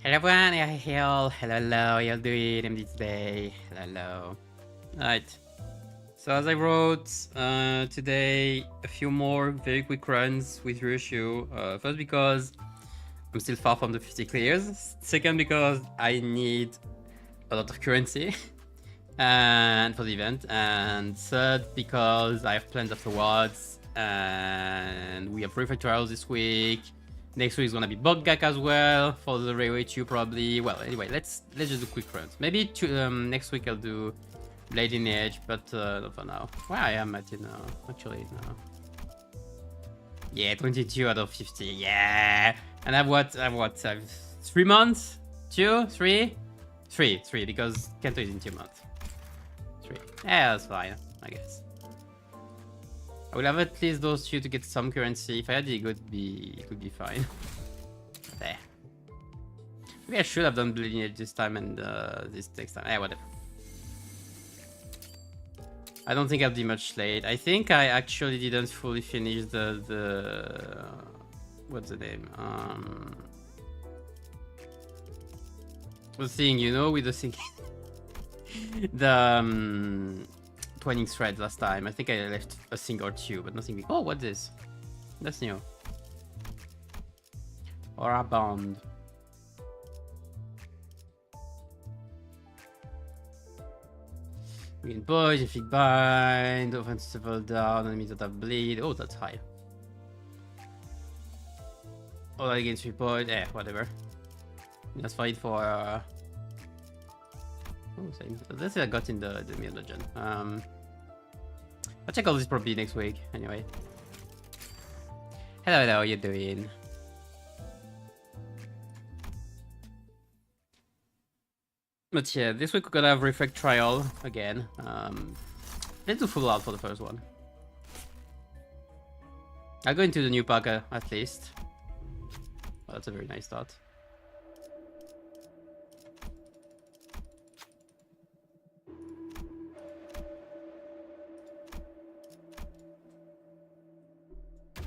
Hello everyone, hello, how you doing? MD today, hello. Alright, so as I wrote, today a few more very quick runs with Ryushu. First because I'm still far from the 50 clears. Second because I need a lot of currency and for the event. And third because I have plans afterwards and we have Refractor Trials this week. Next week is gonna be Bogak as well for the Railway 2 probably. Well, anyway, let's just do quick runs. Maybe next week I'll do Blade in Edge, but not for now. Where I am at it now, actually now. Yeah, 22 out of 50. Yeah, and I've 3 months, 2, 3, 3 because Kento is in 2 months. 3. Yeah, that's fine, I guess. I will have at least those two to get some currency. If I had it could be fine. There. Maybe I should have done Bleeding Edge this time and this next time. Whatever. I don't think I'll do much late. I think I actually didn't fully finish the what's the name? The thing, you know, with the thing. The twinning thread last time. I think I left a thing or two, but nothing big. Oh, what's this? That's new. Aura Bond. Green Boys, if it bind, offensive down, enemies that have bleed. Oh, that's high. All that against 3 points. Whatever. Let's fight for. Oh, same. That's what I got in the main dungeon. I'll check all this probably next week. Anyway. Hello, how you doing? But yeah, this week we're gonna have Reflect Trial again. Let's do full out for the first one. I'll go into the new pack at least. Oh, that's a very nice start.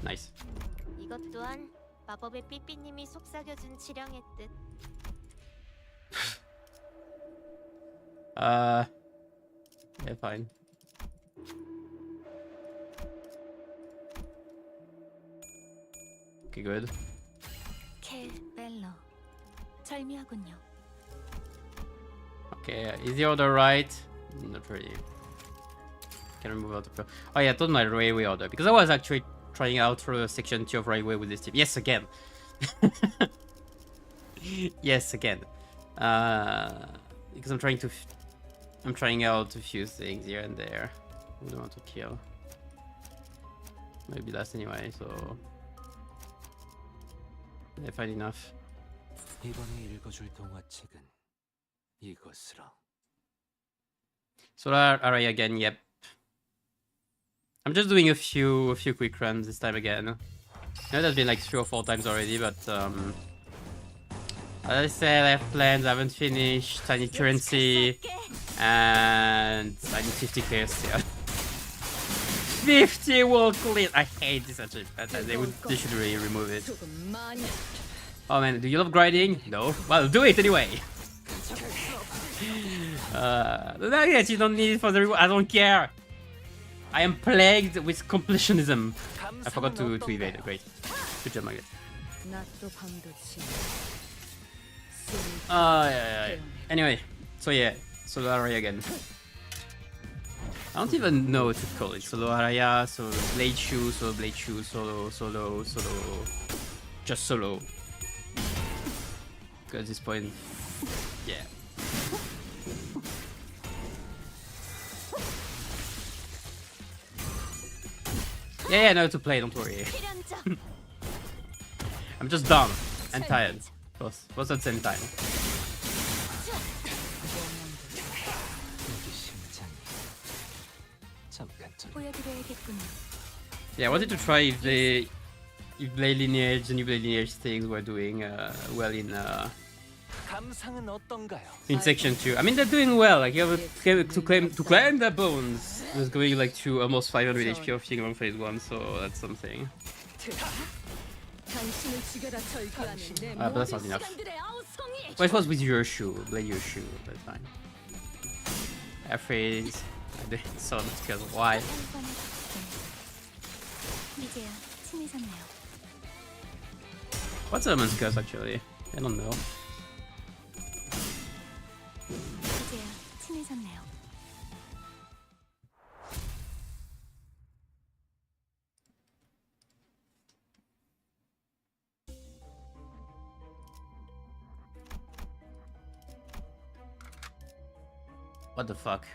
Nice. 이것 또한 마법의 삐삐님이 속삭여준 치량의 뜻. Yeah, fine. Okay, good. 켈 벨러. 절묘하군요. Okay, is the order right? Not really. Can remove out the. Oh yeah, I thought my railway order because I was actually trying out for section 2 of railway with this team. Yes, again. Yes, again. Because I'm trying out a few things here and there. I don't want to kill. Maybe last anyway, so I find enough. 이번에 읽어줄 동화책은 이것으로. Solar array again, yep. I'm just doing a few quick runs this time again. I know that's been like 3 or 4 times already, but as I said, I have plans, I haven't finished, I need currency, and I need 50 clears still. 50 world clear! I hate this achievement, they should really remove it. Oh man, do you love grinding? No? Well, do it anyway! Yes, you don't need it for the reward, I don't care! I am plagued with completionism. I forgot to evade. Great. Good job, Margaret. Yeah. Anyway, so yeah, Solo Araya again. I don't even know what to call it. Solo Araya, Solo Blade Shoe, Solo Blade Shoe, Solo. Just Solo. Because at this point, yeah. Yeah, I know how to play, don't worry. I'm just dumb and tired. Both at the same time. Yeah, I wanted to try if Blade Lineage, the new Blade Lineage things were doing well in section 2. I mean, they're doing well. Like, you have to claim their bones. It's going like to almost 500 HP of thing on phase 1, so that's something. But that's not enough. Well, it was with your shoe, blade your shoe, that's fine. Air freeze. I did so much because why? 이제야 친해졌네요. What's Element's curse actually? I don't know. 이제야 친해졌네요. What the fuck?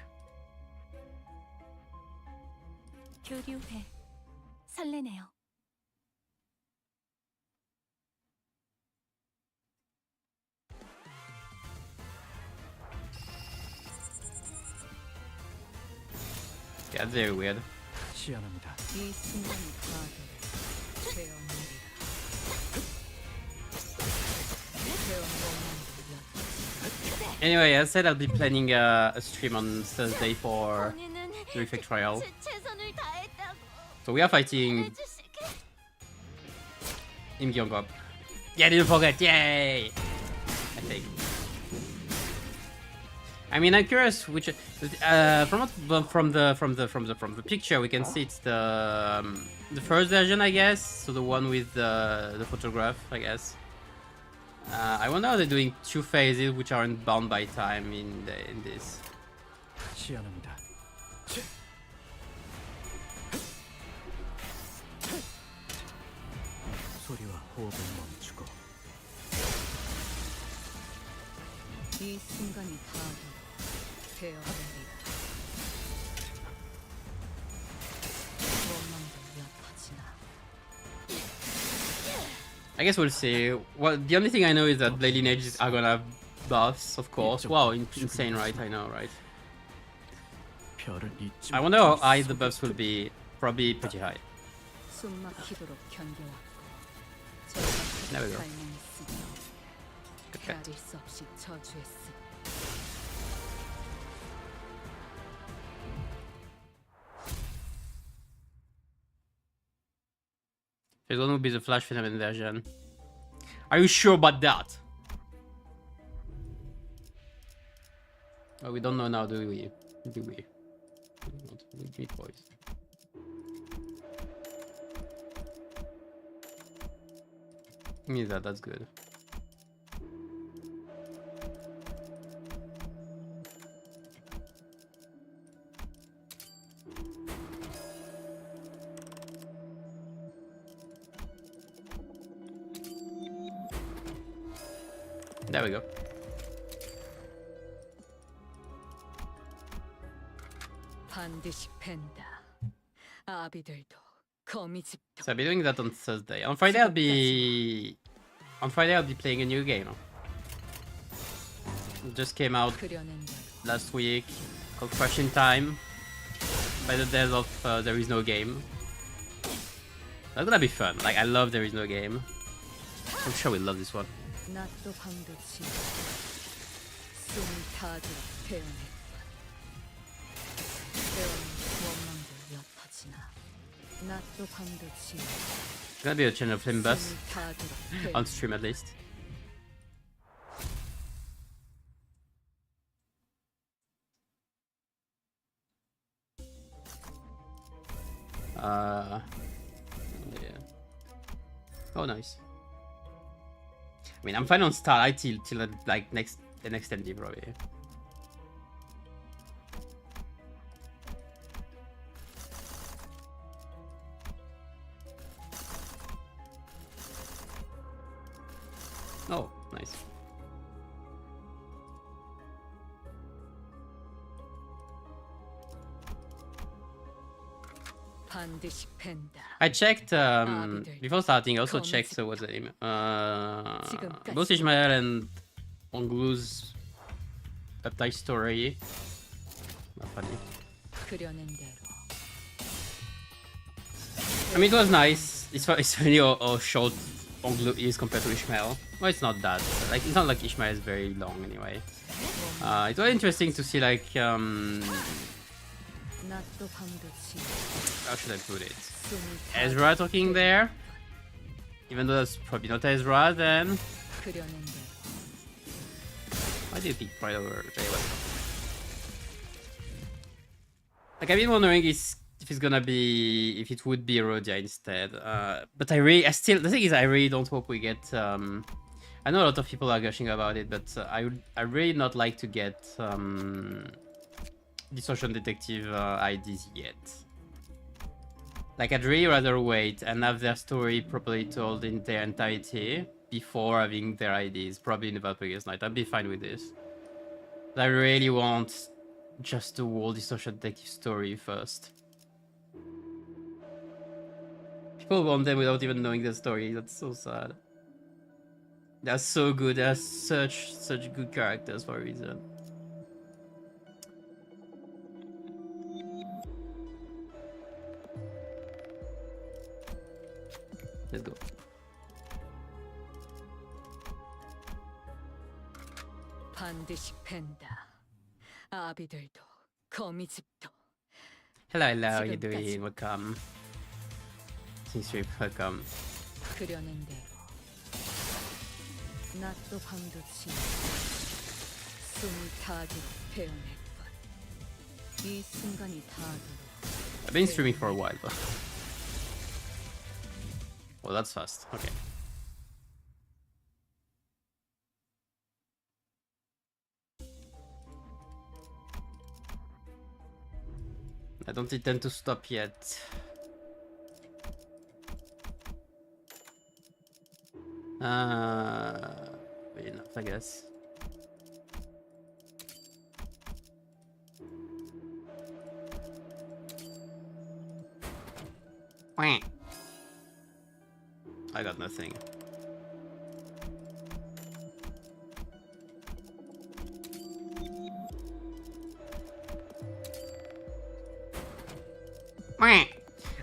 교류회 설레네요. Yeah, very weird. 시연합니다. 이 순간이 파도를 태어내리라. Anyway, I said I'll be planning a stream on Thursday for the Reflect Trial. 최선을 다했다고 So we are fighting 해주시길. Im Gyeonggop. Yeah, didn't forget, yay! I think. I mean, I'm curious which from the picture we can see it's the first version, I guess. So the one with the photograph, I guess. I wonder how they're doing two phases which aren't bound by time in this. 시연합니다. 소리와 호흡을 멈추고 이 순간이 파도를 태어내리라. 원망도 옅어지나. I guess we'll see. Well, the only thing I know is that Blade Lineages are gonna have buffs, of course. Wow, insane, right? I know, right? 별을 잊지 I wonder how 못할 high the 소리 buffs will be. Probably pretty high. 숨막히도록 견뎌왔고 There we go. 갈망했으며 Good bet. 헤아릴 수 없이 저주했으며 Phase 1 will be the Flash Phenomenon version. Are you sure about that? Oh, we don't know now, do we? Do we? We need boys. Me that, that's good. There we go. 반드시 팬다. 아비들도 거미집도 So I'll be doing that on Thursday. On Friday I'll be playing a new game. It just came out 그려낸 대로 last week called Question Time by the devs of There Is No Game. That's gonna be fun. Like I love There Is No Game. I'm sure we love this one. 낮도 밤도 지나 숨이 타도록 태어냈다. 때로는 원망도 옅어지나 낮도 밤도 지나 It's gonna be a channel of Limbus 숨이 타도록 on 태어냈다. stream at least. Yeah. Oh, nice. I mean, I'm fine on Starlight till like the next MD probably. Oh, nice. 반드시 팬다. I checked before starting. I also checked what's the name? Both Ishmael and Onglu's update story. Not funny. 그려낸 대로 I mean, it was nice. It's only a short Onglu is compared to Ishmael. Well, it's not that. Like, it's not like Ishmael is very long anyway. It was interesting to see like 낮도 밤도 지나 how should I put it? 숨이 Ezra talking there Even though that's probably not Ezra, then 그려낸 대로 why do you pick right over Jay? Like, I've been wondering if it's gonna be, if it would be Rodia instead. But the thing is, I really don't hope we get. I know a lot of people are gushing about it, but I really not like to get Distortion Detective IDs yet. Like, I'd really rather wait and have their story properly told in their entirety before having their IDs, probably in the Valpurgis Night. I'd be fine with this. But I really want just the whole Distortion Detective story first. People want them without even knowing the story. That's so sad. They're so good. They're such good characters for a reason. Let's go. 반드시 팬다. 아비들도 거미집도. Hello, how you doing? Welcome. Sincerely welcome. 그려낸 대로 낮도 밤도 지나 숨을 타기로 태어날 뿐. 이 순간이 닿도록. I've been streaming for a while though. Well, that's fast. Okay. I don't intend to stop yet. Enough, I guess. I got nothing.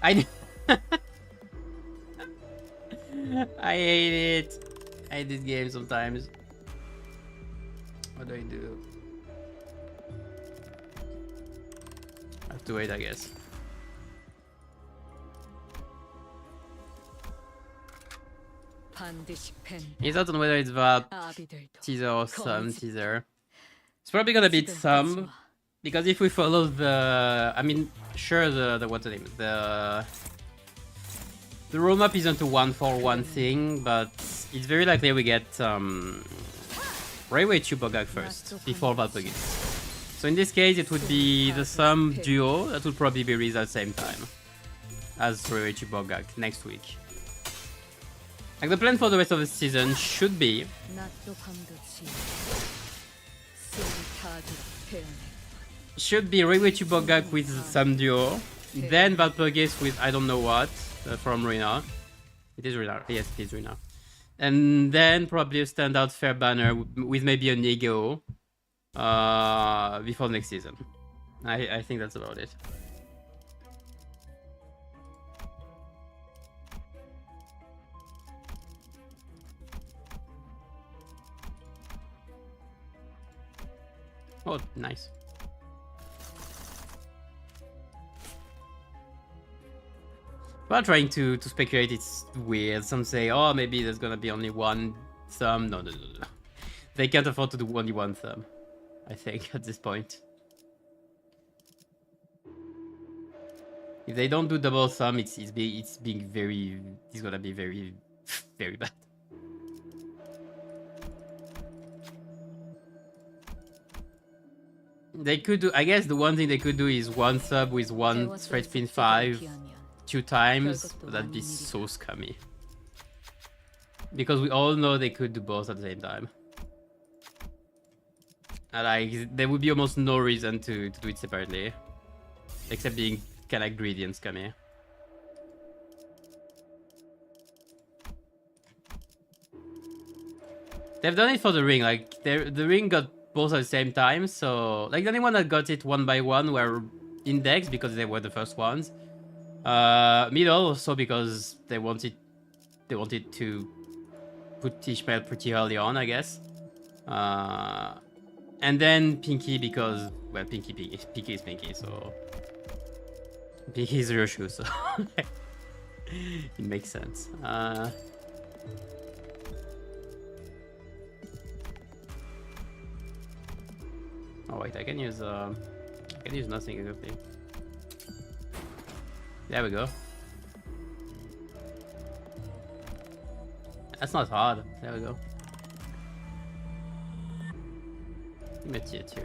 I I hate it. I hate this game sometimes. What do I do? I have to wait, I guess. 반드시 팬다. It's not on whether it's that 아비들도 teaser or some teaser. It's probably gonna be some, because if we follow the, I mean, sure, the what's the name? The roadmap isn't a 1-for-1 thing, but it's very likely we get Railway Chubogag first before Valpurgis. So in this case, it would be the Sum duo that would probably be released at the same time as Railway Chubogag next week. Like, the plan for the rest of the season should be 낮도 밤도 지나 숨을 타기로 태어날 should be Railway Chubogag with some duo, then Valpurgis with I don't know what from Rina. It is Rina. Yes, it is Rina. And then probably a standout fair banner with maybe a Nego before next season. I think that's about it. Oh, nice. While trying to speculate, it's weird. Some say, oh, maybe there's gonna be only one thumb. No. They can't afford to do only one thumb, I think, at this point. If they don't do double thumb, it's gonna be very, very bad. They could do, I guess the one thing they could do is one sub with one straight spin 5 2 times. That'd be so scummy. Because we all know they could do both at the same time. And like, there would be almost no reason to do it separately. Except being kinda greedy and scummy. They've done it for the ring, like, the ring got both at the same time, so like the only one that got it one by one were Index because they were the first ones. Middle also because they wanted to put Ishmael pretty early on, I guess. And then Pinky because, well, Pinky is Pinky, so Pinky is Ryoshu, so it makes sense. Oh wait, I can use nothing exactly. There we go. That's not hard. There we go. Give me a tier 2.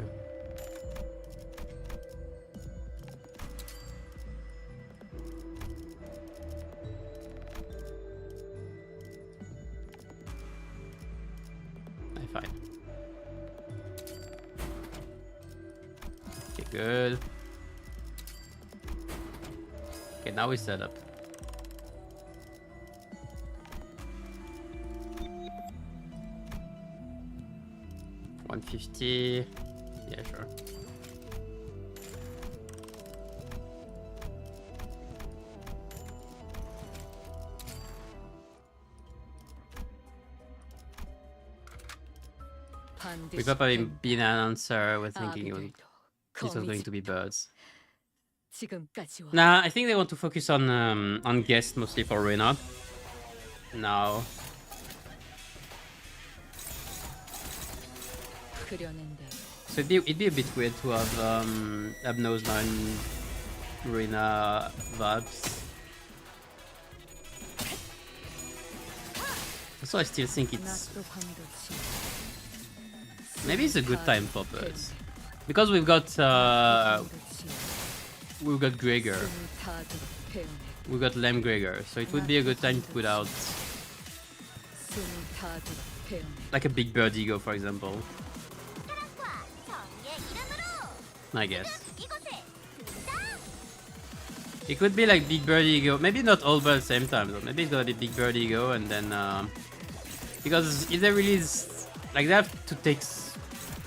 Fine. Okay, good. Okay, now we set up. $150. Yeah, sure. With Papa being an answer, we're thinking this was going to be birds. Nah, I think they want to focus on guests mostly for Rena. Now. So it'd be a bit weird to have Abnose now in Rena vibes. So I still think it's maybe it's a good time for birds because we've got Gregor, we've got Lem Gregor, so it would be a good time to put out like a big bird ego, for example. I guess it could be like big bird ego, maybe not all birds at the same time though. Maybe it's gonna be big bird ego and then because if they release, like, they have to take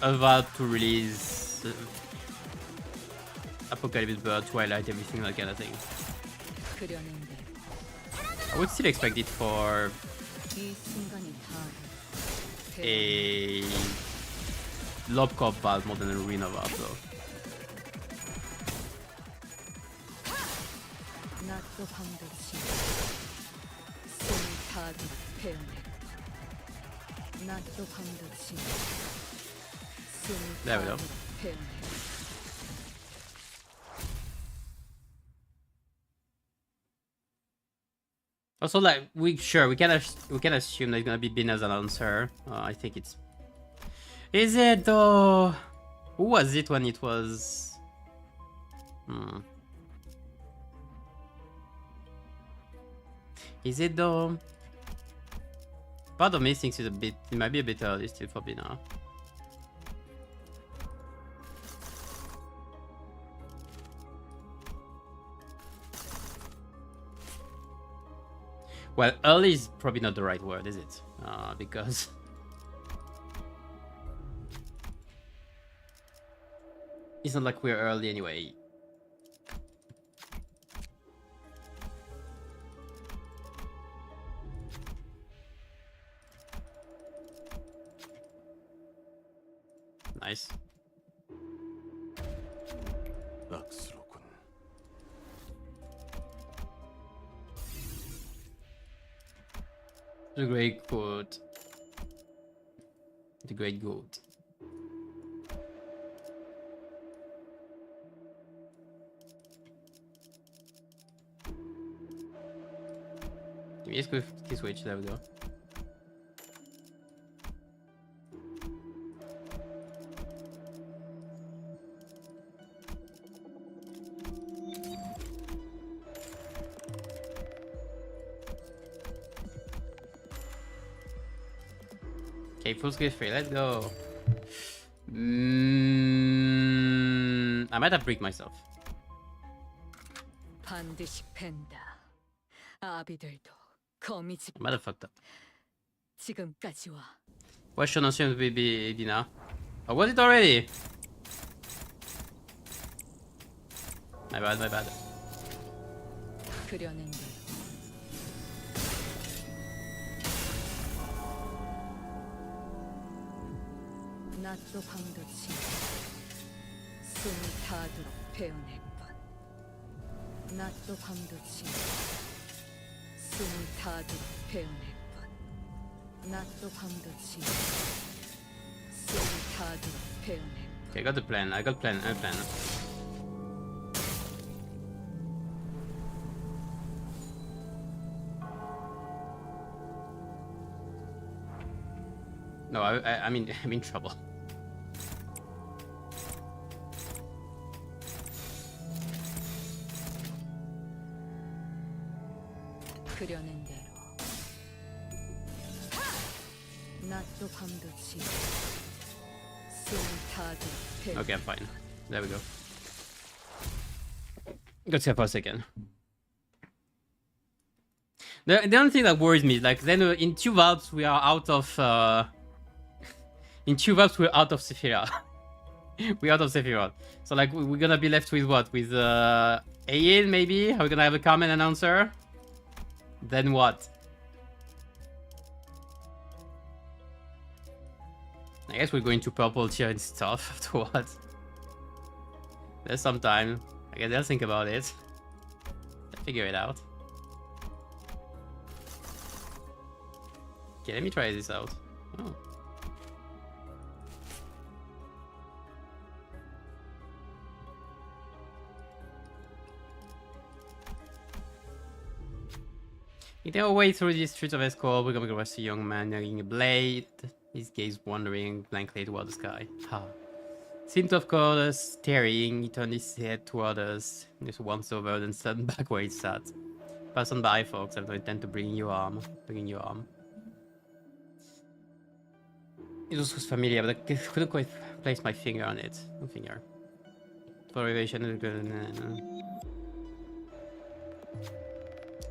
a while to release Apocalypse Bird, Twilight, everything, that kind of thing. I would still expect it for a Lobcorp valve more than an Arena valve though. There we go. Also, like, we can assume that it's gonna be Bin as an answer. I think it's. Is it though? Who was it when it was? Is it though? Part of me thinks it's a bit. It might be a bit early still for Bina. Well, early is probably not the right word, is it? Because it's not like we're early anyway. Nice. The great quote. The great goat. Give me a quick switch, there we go. Okay, full scale free, let's go. I might have bricked myself. I might have fucked up. What should assume to be now? Oh, was it already? My bad, my bad. 낮도 밤도 지나 숨을 타도록 베어내. Okay, I got the plan. I got plan. I plan. No, I mean, I'm in trouble. 그려낸 대로 낮도 밤도 지나 숨을 타도록 베어내. Okay, I'm fine. There we go. Let's get past again. The only thing that worries me is like then in 2 valves we are out of in 2 valves we're out of Sephiroth. We're out of Sephiroth. So like we're gonna be left with what? With Ayin maybe? Are we gonna have a common announcer? Then what? I guess we're going to purple tier and stuff afterwards. There's some time. I guess I'll think about it. I'll figure it out. Okay, let me try this out. Oh. Eating our way through the streets of Escort, we're coming across a young man carrying a blade, his gaze wandering blankly toward the sky. Ha. Seemed to have caught us staring, he turned his head toward us, just once over, then sat back where he sat. Pass on by, folks, I have no intent to bring you harm. It was familiar, but I couldn't quite place my finger on it. No finger. For evasion,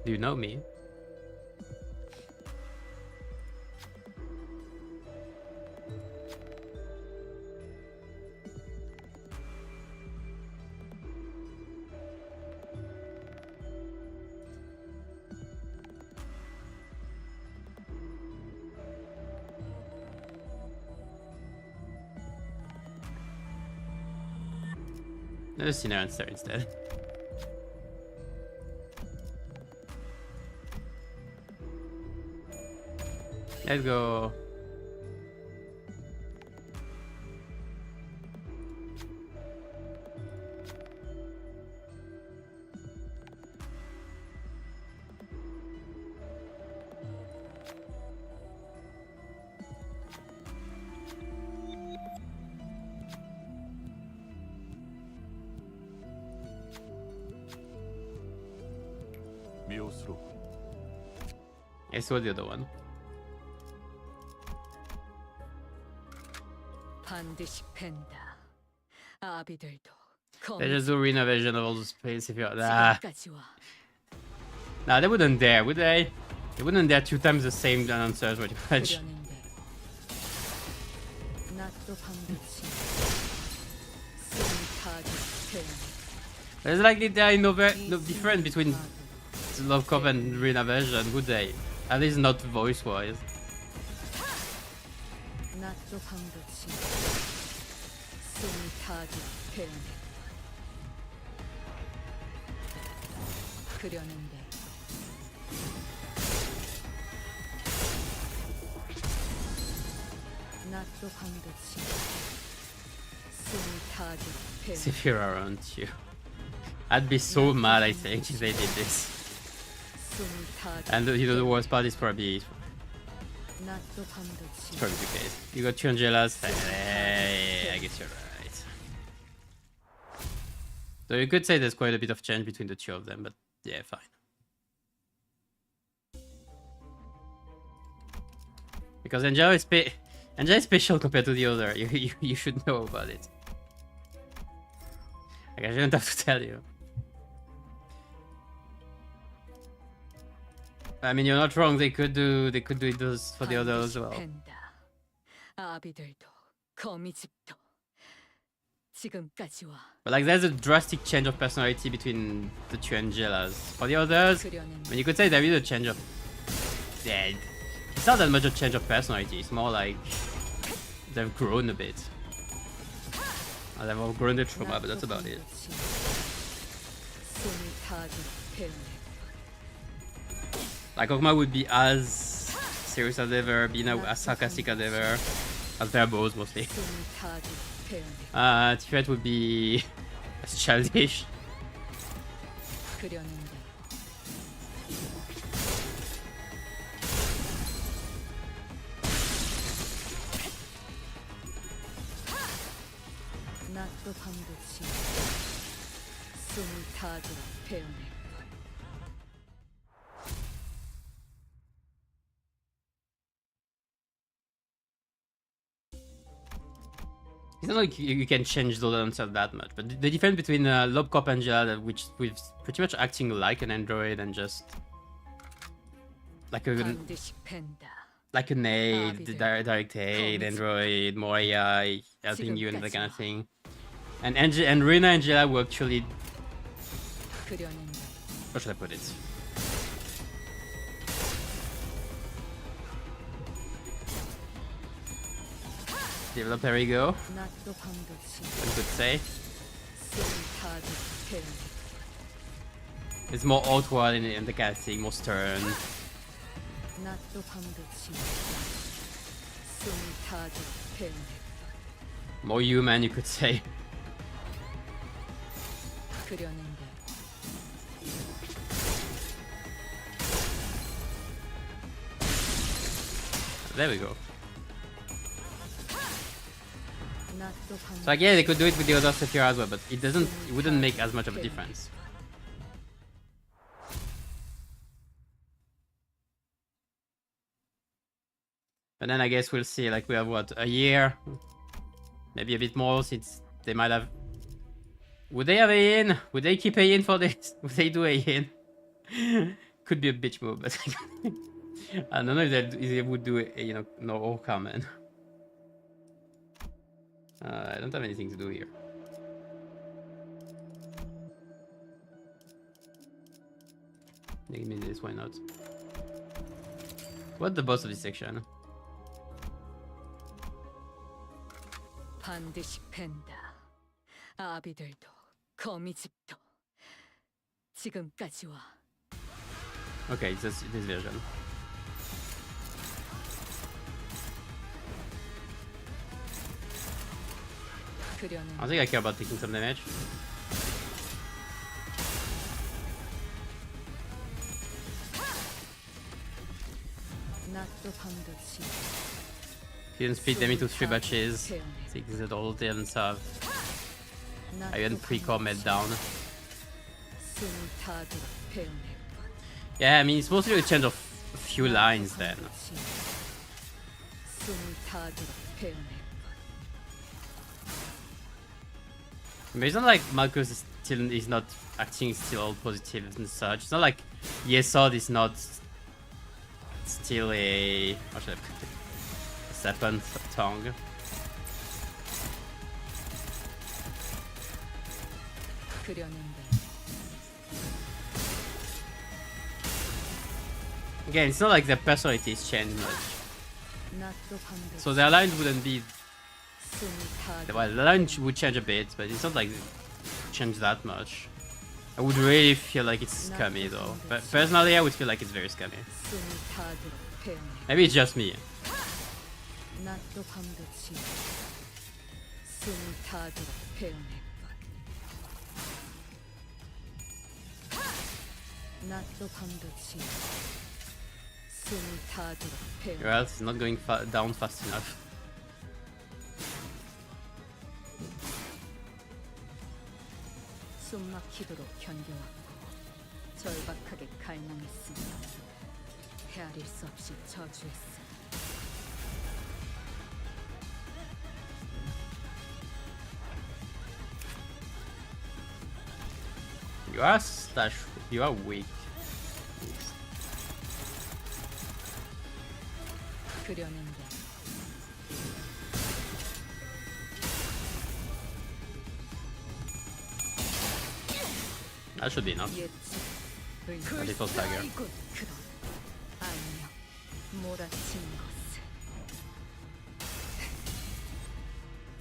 do you know me? Let's see now instead. Let's go. I saw the other one. 반드시 팬다. 아비들도 They just do arena version of all the space if you're nah. 지금까지 와. Nah, they wouldn't dare, would they? They wouldn't dare 2 times the same announcers pretty much. 그려낸 대로 낮도 밤도 지나 숨을 타도록 베어내. There's like there are no difference between the Love Cop and arena version, would they? At least not voice wise. 낮도 밤도 지나 숨을 타도록 베어내. 그려낸 대로 낮도 밤도 지나 숨을 타도록 베어내. Sephiroth around you. I'd be so mad, I think, if they did this. 숨을 타도록 And you know the worst part is probably 낮도 밤도 지나 the case. You got two Angelas. Hey, I guess you're right. So you could say there's quite a bit of change between the 2 of them, but yeah, fine. Because Angela is special compared to the other. You should know about it. Like I shouldn't have to tell you. I mean, you're not wrong. They could do it those for the other as well. 팬다. 아비들도 거미집도 지금까지 와. But like, there's a drastic change of personality between the 2 Angelas. For the others, I mean, you could say there is a change of. Yeah, it's not that much a change of personality. It's more like they've grown a bit. Or they've outgrown their trauma, but that's about it. 숨을 타도록 베어내. Like Ogma would be as serious as ever, being as sarcastic as ever. As their bows mostly. 숨이 타도 배어내 Threat would be as childish. 그려낸 대로 낮도 밤도 지나 숨이 타도록 배어낼 것 It's not like you can change the answer that much, but the difference between Lobcop and Angela, which with pretty much acting like an android and just like a 반드시 팬다 like an aid, direct aid, android, more AI, helping you and that kind of thing. And Rina and Angela were actually, 그려낸다 how should I put it? Develop ego, 낮도 밤도 지나 one could say. 숨이 타도록 배어낼 It's more outward in the kind of thing, more stern. 낮도 밤도 지나 숨이 타도록 배어낼 More human, you could say. 그려낸 대로 There we go. 낮도 밤도 So again, they could do it with the other Sephira as well, but it wouldn't make as much of a difference. But then I guess we'll see, like we have what, a year? Maybe a bit more since they might have... Would they have a in? Would they keep a in for this? Would they do a in? Could be a bitch move, but I don't know if they would do it, you know, no all common. I don't have anything to do here. Give me this, why not? What's the boss of this section? 반드시 팬다 아비들도 거미집도 지금까지 와 Okay, it's this version. 그려낸 I don't think I care about taking some damage. 낮도 밤도 지나 Didn't split them into 3 batches. Six that all didn't have. I even pre-core meltdown. 숨이 타도록 배어낼 것 Yeah, I mean it's mostly a change of a few lines then. 숨이 타도록 배어낼 것 But it's not like Marcus is not acting still all positive and such. It's not like Yesod is not still a, how should I put it? A serpent tongue. 그려낸다 Again, it's not like their personalities change much. 낮도 밤도 So their lines wouldn't be, 숨이 타도록 well, the line would change a bit, but it's not like they change that much. I would really feel like it's scummy though. But personally, I would feel like it's very scummy. 숨이 타도록 배어낼 Maybe it's just me. 낮도 밤도 지나 숨이 타도록 배어낼 것 낮도 밤도 지나 숨이 타도록 배어낼 Or else it's not going down fast enough. 숨막히도록 견뎌왔고 절박하게 갈망했으며 헤아릴 수 없이 저주했으며 You are weak. 그려낸다 That should be enough. 예측을 A little stagger. 그런 안녕 몰아치는 것을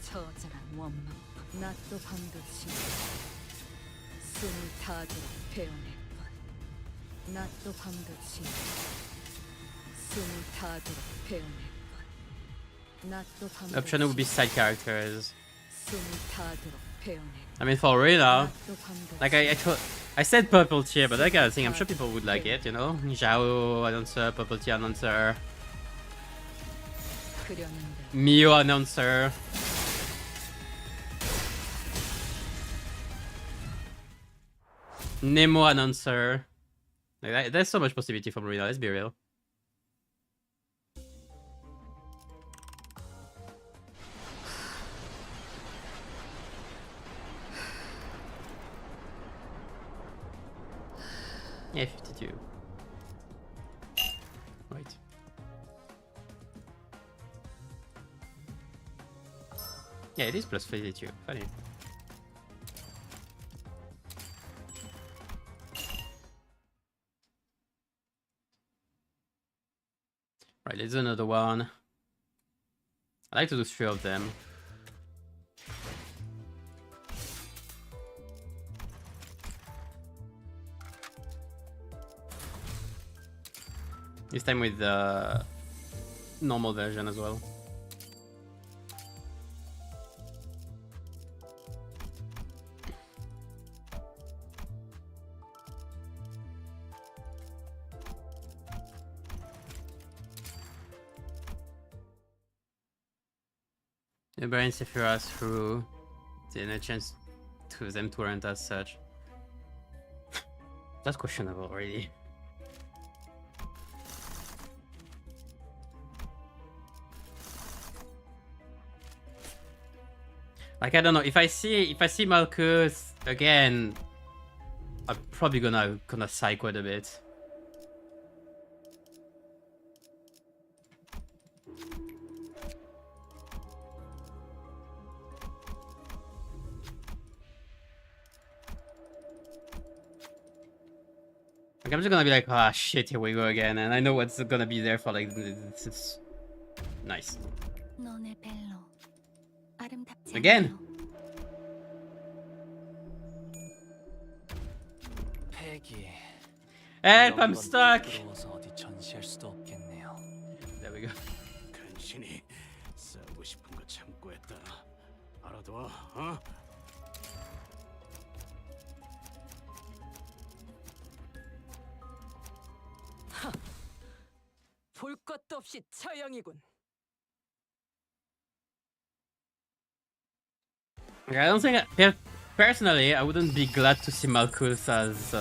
처절한 원망 낮도 밤도 지나 숨이 타도록 배어낼 것 낮도 밤도 지나 숨을 타도록 배워냈군. 낮도 밤도 Option would be side characters. 숨을 타도록 배워냈군. I mean, for real, 낮도 밤도 like I said purple tier, but that kind of thing, I'm sure people would like it, you know? Zhao announcer, purple tier announcer, 그렸는데 Mio announcer. Nemo announcer. Like there's so much possibility from Marina, let's be real. Yeah, 52. Right. Yeah, it is plus 52. Funny. Right, let's do another one. I like to do 3 of them. This time with the normal version as well. The Brain Sephiroth through then a chance to them to aren't as such. That's questionable already. Like I don't know, if I see Malkuth again, I'm probably gonna sigh quite a bit. Like I'm just gonna be like, ah shit, here we go again, and I know what's gonna be there for like it's nice. 너네 벨로 아름답지 Again. 패기. Help, I'm stuck. 부러워서 어디 전시할 수도 없겠네요. There we go. 간신히 싸우고 싶은 거 참고 했다. 알아둬, 어? 볼 것도 없이 처형이군. I don't think personally I wouldn't be glad to see Malkuth as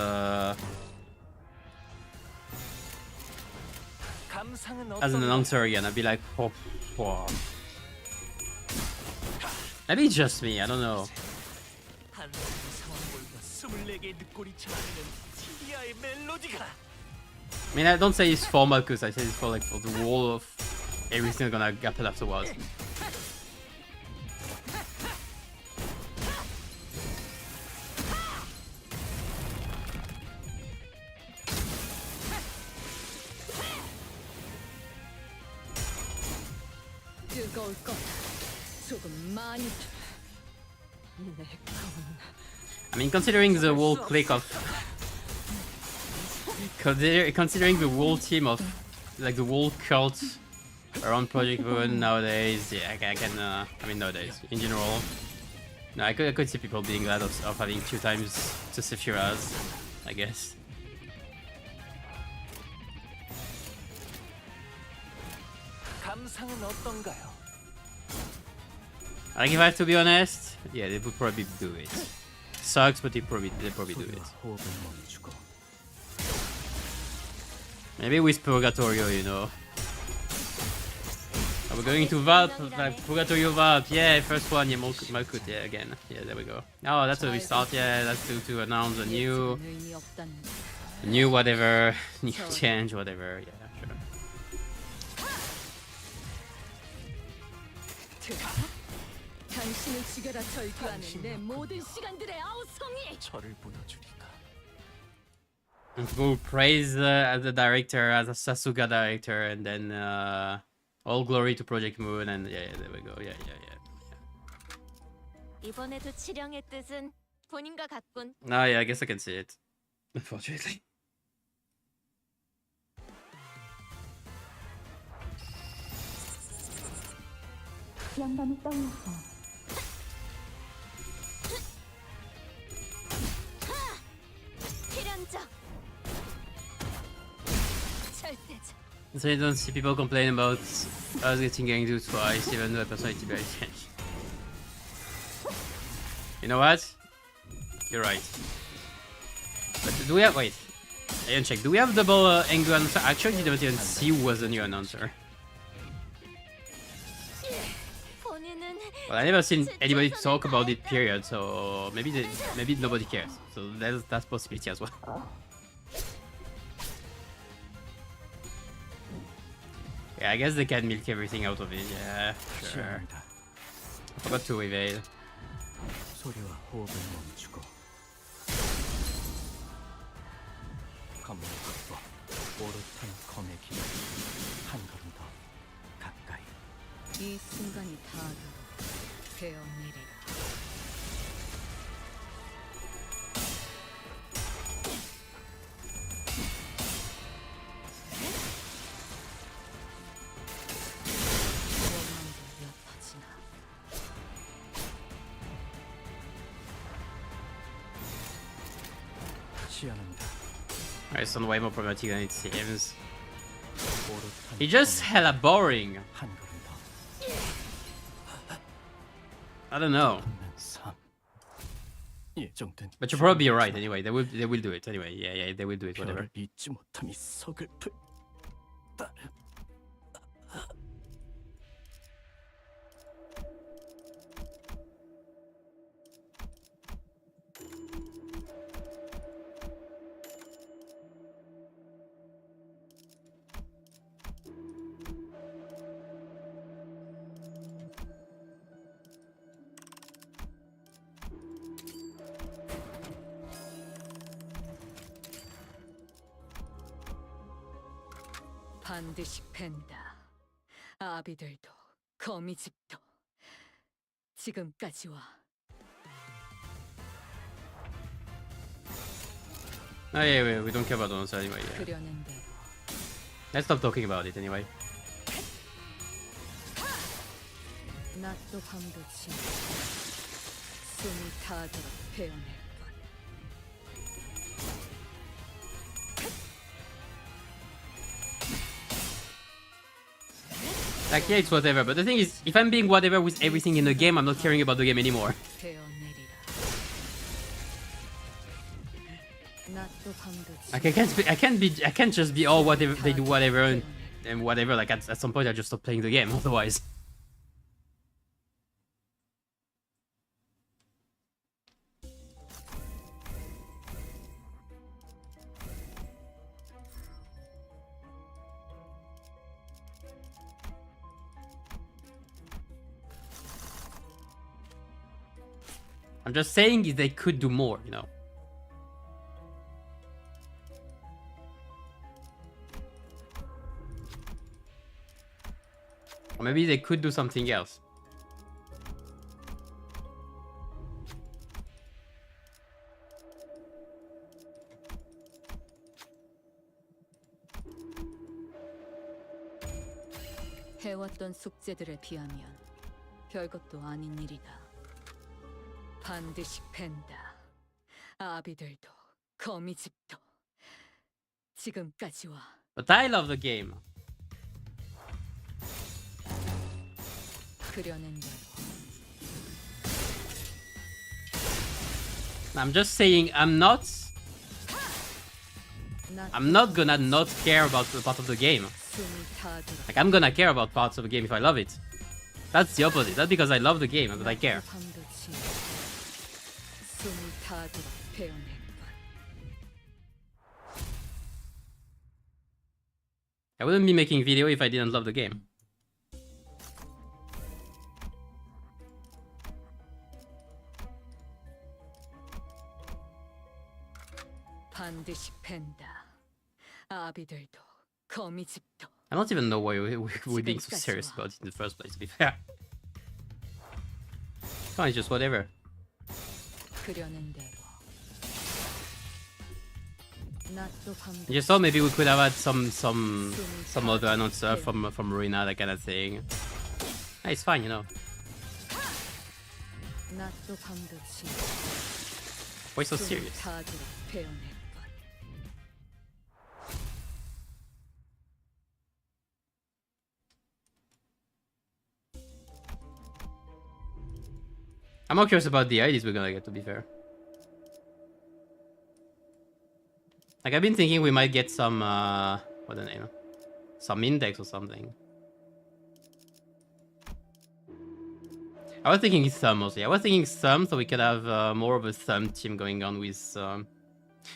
an announcer again. I'd be like, oh, oh. Maybe it's just me. I don't know. I mean, I don't say it's for Malkuth. I say it's for like for the wall of everything gonna happen afterwards. 뜨거울 거다. 조금 많이. 내 I mean, considering the whole clique of, considering the whole team of, like the whole cult around Project Moon nowadays, yeah, I can. I mean, nowadays in general, no, I could see people being glad of having 2 times to Sephiroth, I guess. 감상은 어떤가요? Like if I have to be honest, yeah, they would probably do it. Sucks, but they probably do it. 호흡을 멈추고. Maybe with Purgatorio, you know. Are we going to Valve? Like Purgatorio Valve? Yeah, first one, yeah, Malkuth, yeah, again. Yeah, there we go. Oh, that's a restart, yeah, that's to announce a new whatever, new change, whatever, yeah, sure. 당신을 죽여라 절규하는 내 모든 시간들의 아우성이. 저를 보여주리까. And people praise the director as a Sasuga director, and then all glory to Project Moon, and yeah, there we go. Yeah. 이번에도 치령의 뜻은 본인과 같군. No, yeah, I guess I can see it. Unfortunately. 영감이 떠올랐어. 필연적. 절대적. So you don't see people complain about us getting ganged twice, even though I personality very changed. You know what? You're right. But do we have... Wait. I didn't check. Do we have double angry announcer? Actually, I didn't even see who was the new announcer. 본인은 Well, I never seen anybody talk about it, period, so maybe nobody cares. So that's possibility as well. Yeah, I guess they can milk everything out of it, yeah, sure. 시원합니다. I forgot to evade. 소리와 호흡을 멈추고 검을 확보 오롯한 검의 길 한 걸음 더 가까이 이 순간이 닿아도 베어내리라. 원망도 옅어지나. 시원합니다. It's not way more problematic than it seems. 오롯한 It's just 검의 hella boring. 한 걸음 더 I don't know. 걷는 삶 예정된 But you're probably right anyway. They will do it anyway. Yeah, they will do it, whatever. 별을 잊지 못함이 서글플 따름 반드시 팬다. 아비들도 거미집도 지금까지와 Oh yeah, we don't care about those anyway. Yeah. 그려낸 대로 Let's stop talking about it anyway. 낮도 밤도 지나 숨이 닿도록 베어낼 뿐. Like yeah, it's whatever. But the thing is, if I'm being whatever with everything in the game, I'm not caring about the game anymore. 베어내리라. 낮도 밤도 Like I can't just be all whatever they do whatever and whatever. Like at some point I just stop playing the game. Otherwise. I'm just saying they could do more, you know. Or maybe they could do something else. 해왔던 숙제들에 비하면 별것도 아닌 일이다. 반드시 팬다. 아비들도 거미집도 지금까지와 But I love the game. 그려낸 대로 I'm just saying I'm not gonna not care about the part of the game. 숨이 닿도록 Like I'm gonna care about parts of the game if I love it. That's the opposite. That's because I love the game that I care. 밤도 지나 숨이 닿도록 베어낼 뿐. I wouldn't be making video if I didn't love the game. 반드시 팬다. 아비들도 거미집도 I don't even know why we're being so serious about it in the first place, to be fair. Fine, it's just whatever. 그려낸 대로 낮도 밤도 You saw maybe we could have had some other announcer from Ruina, that kind of thing. It's fine, you know. 낮도 밤도 지 Why so serious? 타주로 배워낼 것. I'm more curious about the IDs we're gonna get, to be fair. Like, I've been thinking we might get some, what's the name? Some index or something. I was thinking thumb mostly. I was thinking thumb so we could have more of a thumb team going on with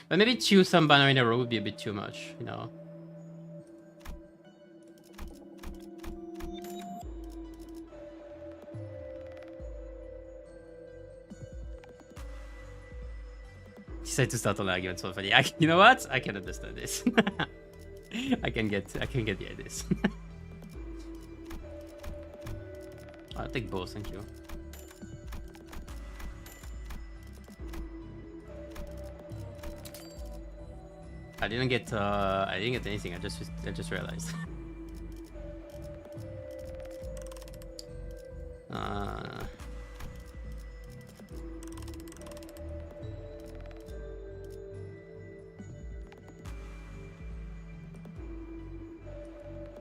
but maybe 2 thumb banner in a row would be a bit too much, you know. He said to start an argument, so funny. You know what? I can understand this. I can get the ideas. I'll take both, thank you. I didn't get anything. I just realized.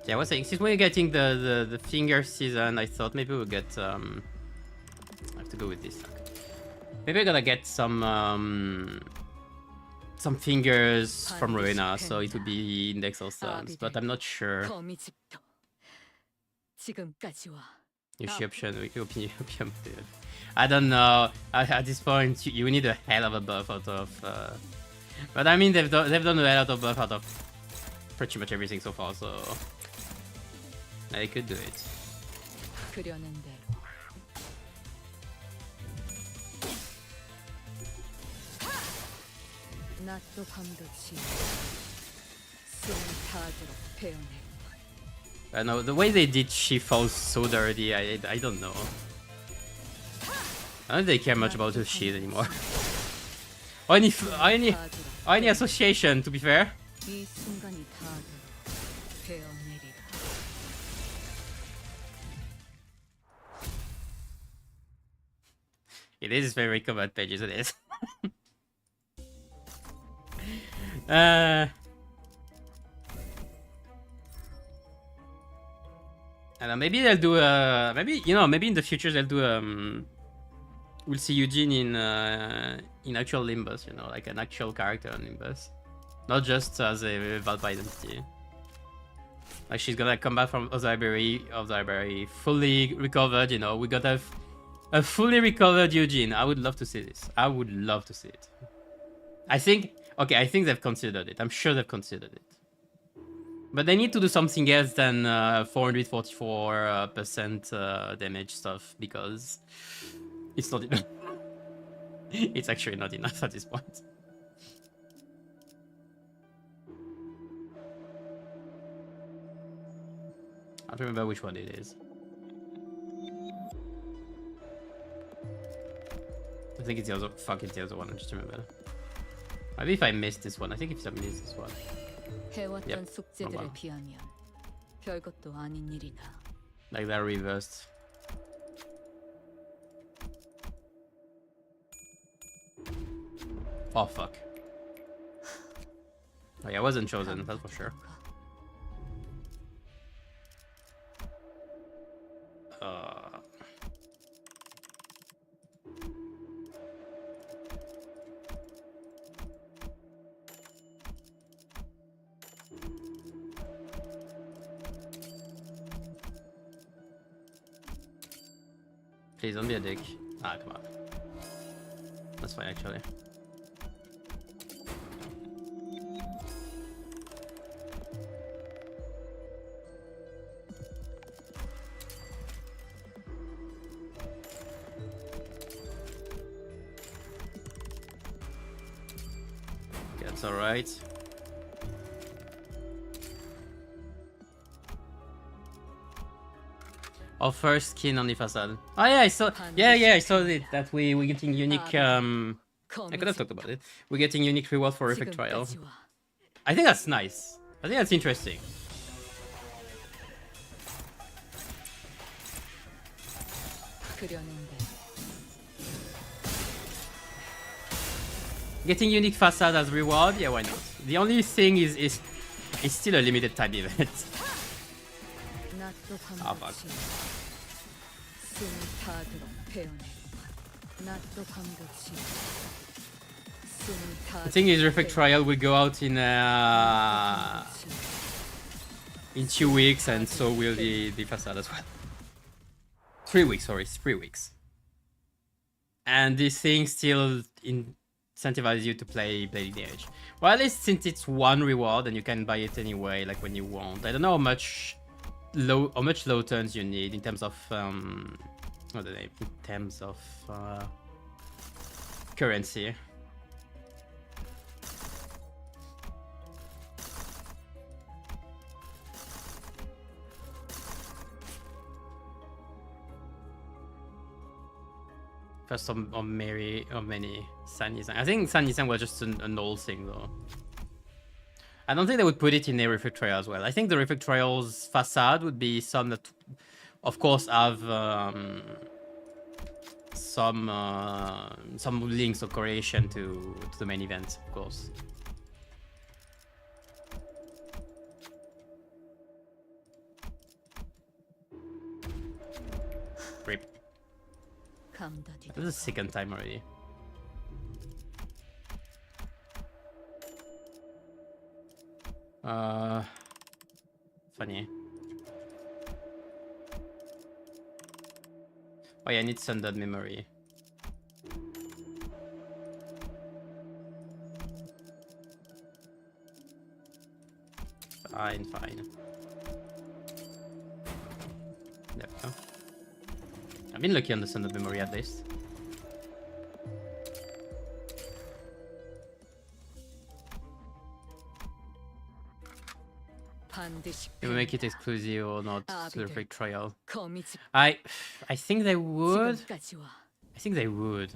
Yeah, I was saying, since we're getting the finger season, I thought maybe we'll get I have to go with this. Maybe we're gonna get some fingers from Rowena, so it would be index or thumbs, but I'm not sure. 거미집도 지금까지와 Yoshi option. I don't know. At this point, you need a hell of a buff out of. But I mean, they've done a hell of a buff out of pretty much everything so far, so they could do it. 그려낸 대로 낮도 밤도 지 숨을 타주로 배워낼 것. I know the way they did she falls so dirty. I don't know. I don't think they care much about her shit anymore. or any association, to be fair. 이 순간이 타주로 배워내리라. It is very covered pages. It is. I don't know, maybe they'll do maybe in the future they'll do we'll see Eugene in actual Limbus, you know, like an actual character on Limbus, not just as a Valve identity. Like she's gonna come back from Ozaiberry fully recovered, you know. We got a fully recovered Eugene. I would love to see this. I would love to see it. I think they've considered it. I'm sure they've considered it. But they need to do something else than 444% damage stuff, because it's not enough. It's actually not enough at this point. I don't remember which one it is. I think it's the other. Fuck, it's the other one. I just remember. Maybe if I missed this one. I think if I missed this one. 해왔던 숙제들에 비하면 별것도 아닌 일이다. Like that reversed. Oh fuck. Oh yeah, I wasn't chosen, that's for sure. Please don't be a dick. Ah, come on. That's fine, actually. That's alright. Our first skin on the facade. Oh yeah, I saw. Yeah, I saw it. That we're getting unique. I could have talked about it. We're getting unique reward for effect trial. I think that's nice. I think that's interesting. Getting unique facade as reward? Yeah, why not? The only thing is it's still a limited time event. Ah, fuck. The thing is, Reflect Trial will go out in 2 weeks, and so will the facade as well. 3 weeks, sorry, 3 weeks. And this thing still incentivizes you to play Bleeding Edge. Well, at least since it's one reward and you can buy it anyway, like when you want. I don't know how much low turns you need in terms of what the name? In terms of currency. First of many San Yisan. I think San Yisan was just an old thing though. I don't think they would put it in a Reflect Trial as well. I think the Reflect Trial's facade would be some that, of course, have some links or correlation to the main event, of course. Rip. This is the second time already. Funny. Oh yeah, I need Sundered Memory. Fine. There we go. I've been lucky on the Sundered Memory at least. If we make it exclusive or not to the Reflect Trial. I think they would. I think they would.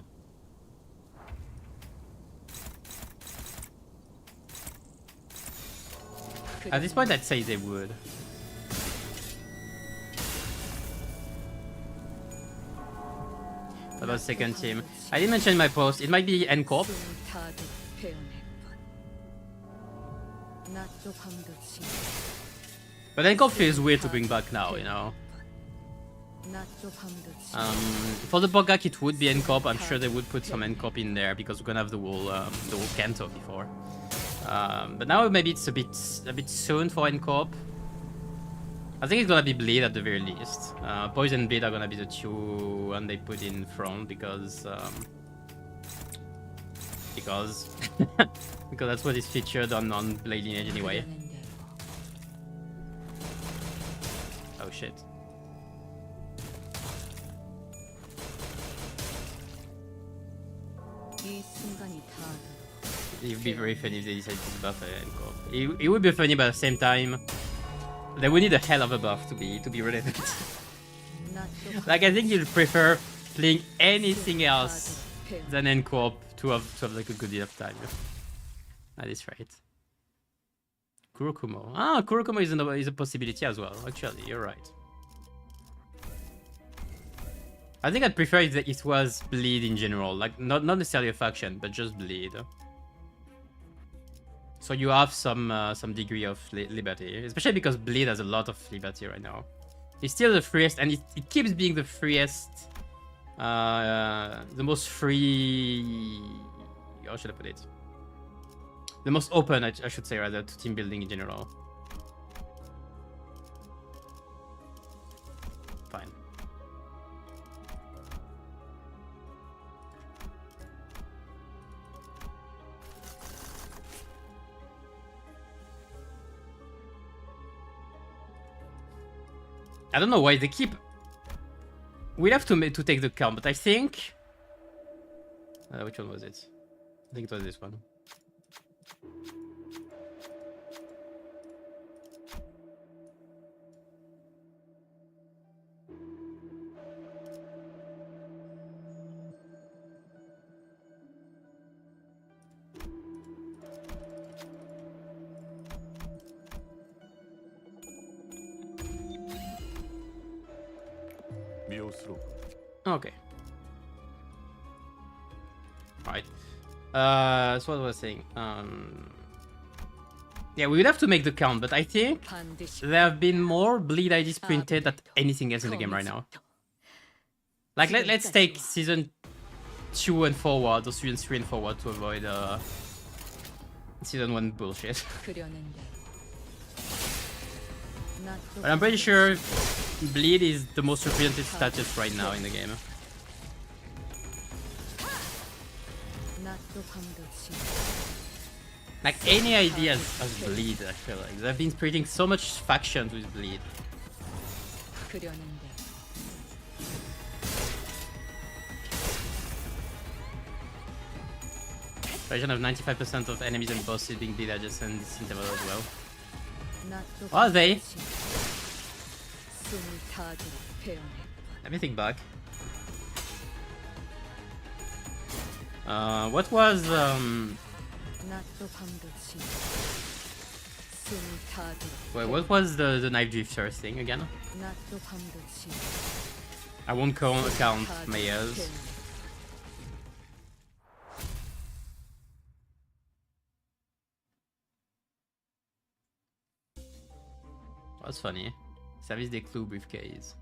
At this point, I'd say they would. What about second team? I didn't mention in my post. It might be NCorp. But NCorp feels weird to bring back now, you know. For the Bogak, it would be NCorp. I'm sure they would put some NCorp in there because we're gonna have the whole Kanto before. But now maybe it's a bit soon for NCorp. I think it's gonna be Bleed at the very least. Poison and Bleed are gonna be the two one they put in front because because that's what is featured on Blade Lineage anyway. Oh shit. It would be very funny if they decided to buff NCorp. It would be funny, but at the same time, they would need a hell of a buff to be relevant. Like, I think you'd prefer playing anything else than NCorp to have like a good enough time. That is right. Kurokumo. Ah, Kurokumo is a possibility as well. Actually, you're right. I think I'd prefer if it was Bleed in general, like not necessarily a faction, but just Bleed. So you have some degree of liberty, especially because Bleed has a lot of liberty right now. It's still the freest, and it keeps being the freest, the most free. How should I put it? The most open, I should say, rather, to team building in general. Fine. I don't know why they keep. We'll have to take the count, but I think. Which one was it? I think it was this one. Okay. Alright. So what was I saying? Yeah, we would have to make the count, but I think 반드시 there have been more bleed IDs printed than anything else in the game right now. Like, let's take season 2 and forward, or season 3 and forward to avoid season 1 bullshit. 그려낸 대로 낫도 But I'm pretty sure bleed is the most represented status right now in the game. 낫도 밤도 지 Like, any idea has bleed, I feel like. They've been printing so much factions with bleed. 그려낸 대로 Version of 95% of enemies and bosses being bleed adjacent this interval as well. 낫도 Are they? 밤도 지 숨을 타들어 베어내 Let me think back. What was 낫도 밤도 지 숨을 타들어 wait, what was the knife drifter thing again? 낫도 밤도 지 I won't count Mayors. 베어내 That's funny. Service des clous briefcase.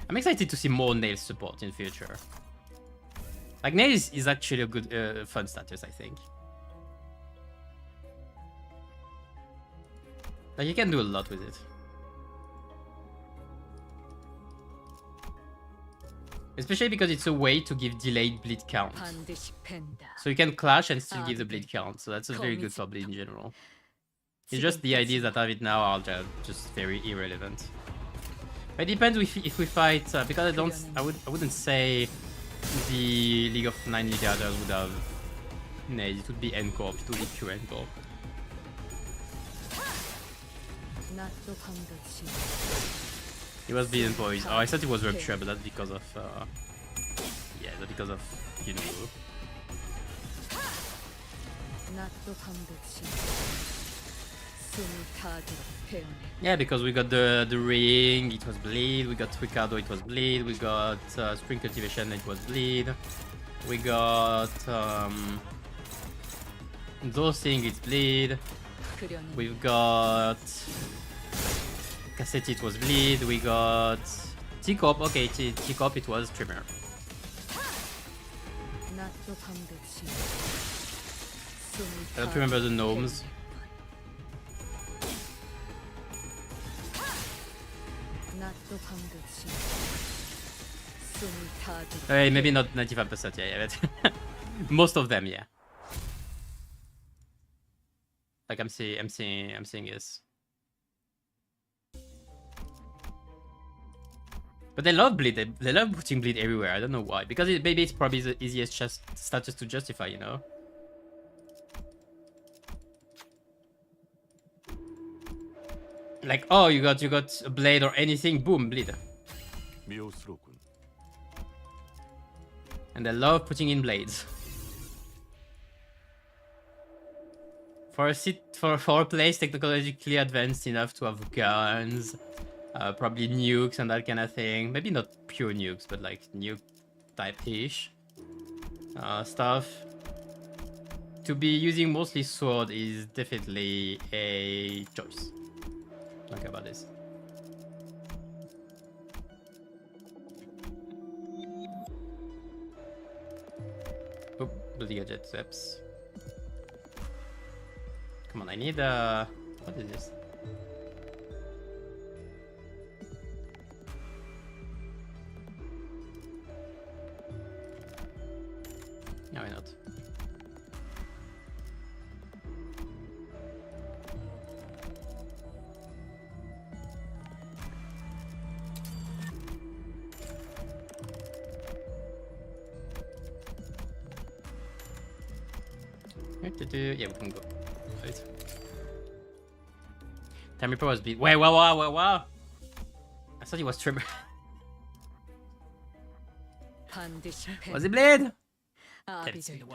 I'm excited to see more nails support in future. Like, nails is actually a good, fun status, I think. Like, you can do a lot with it. Especially because it's a way to give delayed bleed count. 반드시 팬다 So you can clash and still give the bleed count. So that's a very good for bleed in general. It's just the ideas that have it now are just very irrelevant. It depends if we fight because I wouldn't say the League of 9 Leaders would have nails. It would be N Corp. It would be pure N Corp. 낫도 밤도 지 It was being poised. Oh, I thought it was Rupture, but that's because of yeah, that's because of you know. 낫도 밤도 지 숨을 타들어 베어내 Yeah, because we got the ring, it was bleed. We got Ricardo, it was bleed. We got spring cultivation, it was bleed. We got those things, it's bleed. 그려낸 We've got cassette, it was bleed. We got T-Cop, okay, T-Cop, it was trimmer. 낫도 밤도 지 I don't remember the gnomes. 낫도 밤도 지 숨을 타들어 Hey, maybe not 95%, yeah, but most of them, yeah. Like I'm seeing this. But they love bleed. They love putting bleed everywhere. I don't know why. Because maybe it's probably the easiest status to justify, you know. Like, oh, you got a blade or anything, boom, bleed. 미호스럽군. And they love putting in blades. For a place technologically advanced enough to have guns, probably nukes and that kind of thing. Maybe not pure nukes, but like nuke type-ish stuff. To be using mostly sword is definitely a choice. Don't care about this. Oh, bloody gadget steps. Come on, I need what is this? No, why not? Yeah, we can go. Right. Time Reaper was beat. Wait, wow. I thought he was trimmer. 반드시 Was he blade? 아비들도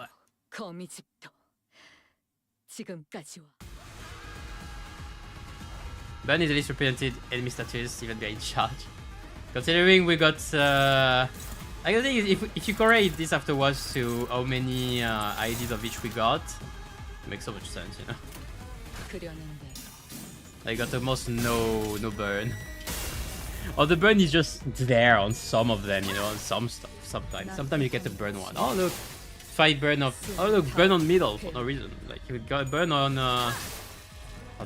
거미집도 지금까지 와 Burn is the least represented enemy status, even being in charge. Considering we got, I think if you correlate this afterwards to how many IDs of each we got, it makes so much sense, you know. 그려낸데 I got almost no burn. Or the burn is just there on some of them, you know, on some stuff. Sometimes you get a burn one. Oh look, 5 burn of. Oh look, burn on middle for no reason. Like you got a burn on. Oh,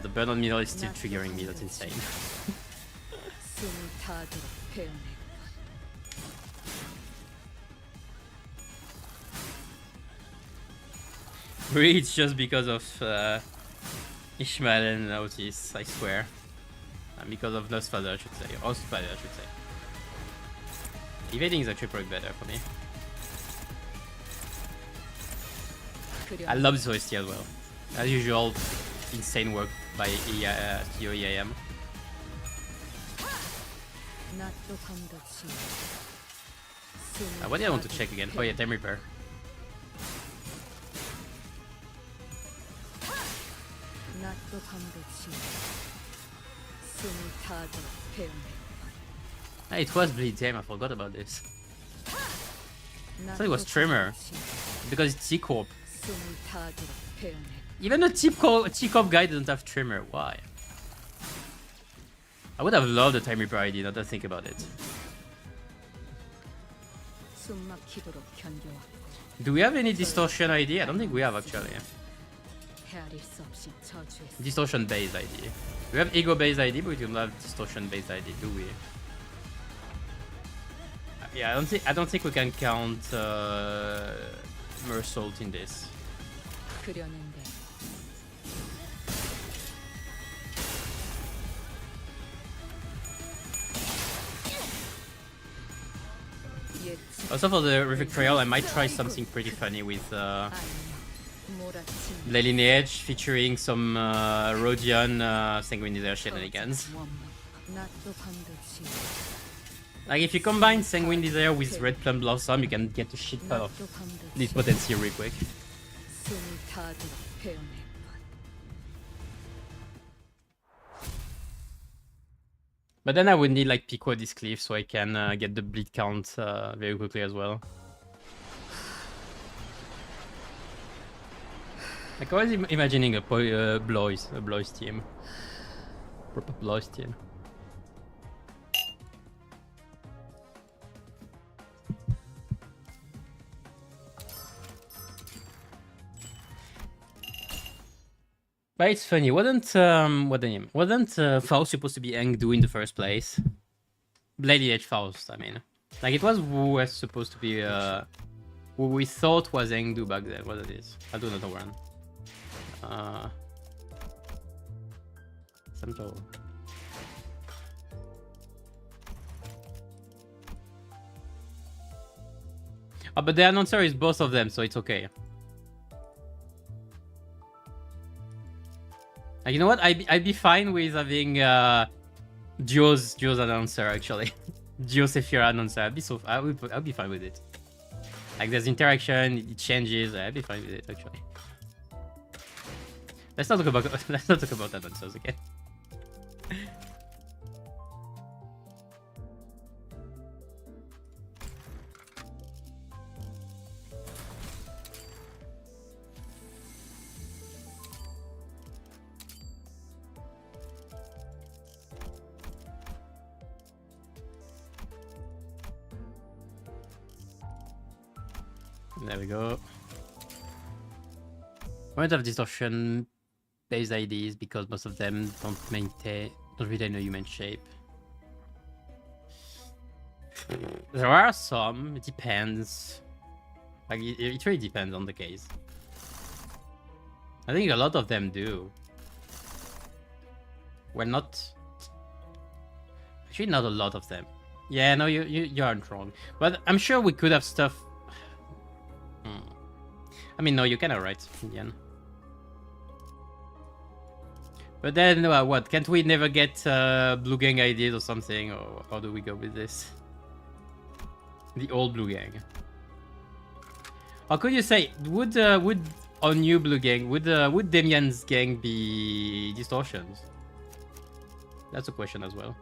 the burn on middle is still triggering me. That's insane. 숨을 타도록 배우네. Really, it's just because of Ishmael and Otis, I swear. And because of Nosfather, I should say. Ostfather, I should say. Evading is actually probably better for me. I love this OST as well. As usual, insane work by Studio EAM. 낮도 밤도 지워. What did I want to check again? Oh yeah, Time Reaper. 낮도 밤도 지워. 숨을 타도록 배우네. It was Bleed Time, I forgot about this. I thought it was Trimmer. Because it's T-Corp. 숨을 타도록 배우네. Even the T-Corp guy doesn't have Trimmer. Why? I would have loved the Time Reaper ID, now that I think about it. 숨막히도록 견뎌왔고 Do we have any Distortion ID? I don't think we have actually. 헤아릴 수 없이 저주했어. Distortion based ID. We have Ego based ID, but we don't have Distortion based ID, do we? Yeah, I don't think we can count Mersault in this. 그려낸데 예측 Also for the Reflect Trail, I might try something pretty funny with 아니면 몰아친 Lineage featuring some Rodion Sanguine Desire shenanigans. 낮도 밤도 지워. Like if you combine Sanguine Desire with Red Plum Blossom, you can get a shit ton of 낮도 밤도 this 지워. potency real quick. 숨을 타도록 배우네. But then I would need like Pico this cliff so I can get the bleed count very quickly as well. Like I was imagining a Blois team. Proper Blois team. But it's funny, wasn't Faust supposed to be Engdu in the first place? Bloody Edge Faust, I mean. Like it was who was supposed to be who we thought was Engdu back then, what it is. I'll do another one. Some trouble. Oh, but the announcer is both of them, so it's okay. You know what? I'd be fine with having Duo's announcer actually. Duo Sephira announcer. I'll be fine with it. Like there's interaction, it changes. I'd be fine with it actually. Let's not talk about announcers again. There we go. I don't have distortion based IDs because most of them don't retain a human shape. There are some, it depends. Like it really depends on the case. I think a lot of them do. Well, not actually not a lot of them. Yeah, no, you aren't wrong. But I'm sure we could have stuff. I mean, no, you're kind of right, Indian. But then, what? Can't we never get Blue Gang IDs or something? Or how do we go with this? The old Blue Gang. Or could you say, would on new Blue Gang, would Damian's gang be distortions? That's a question as well.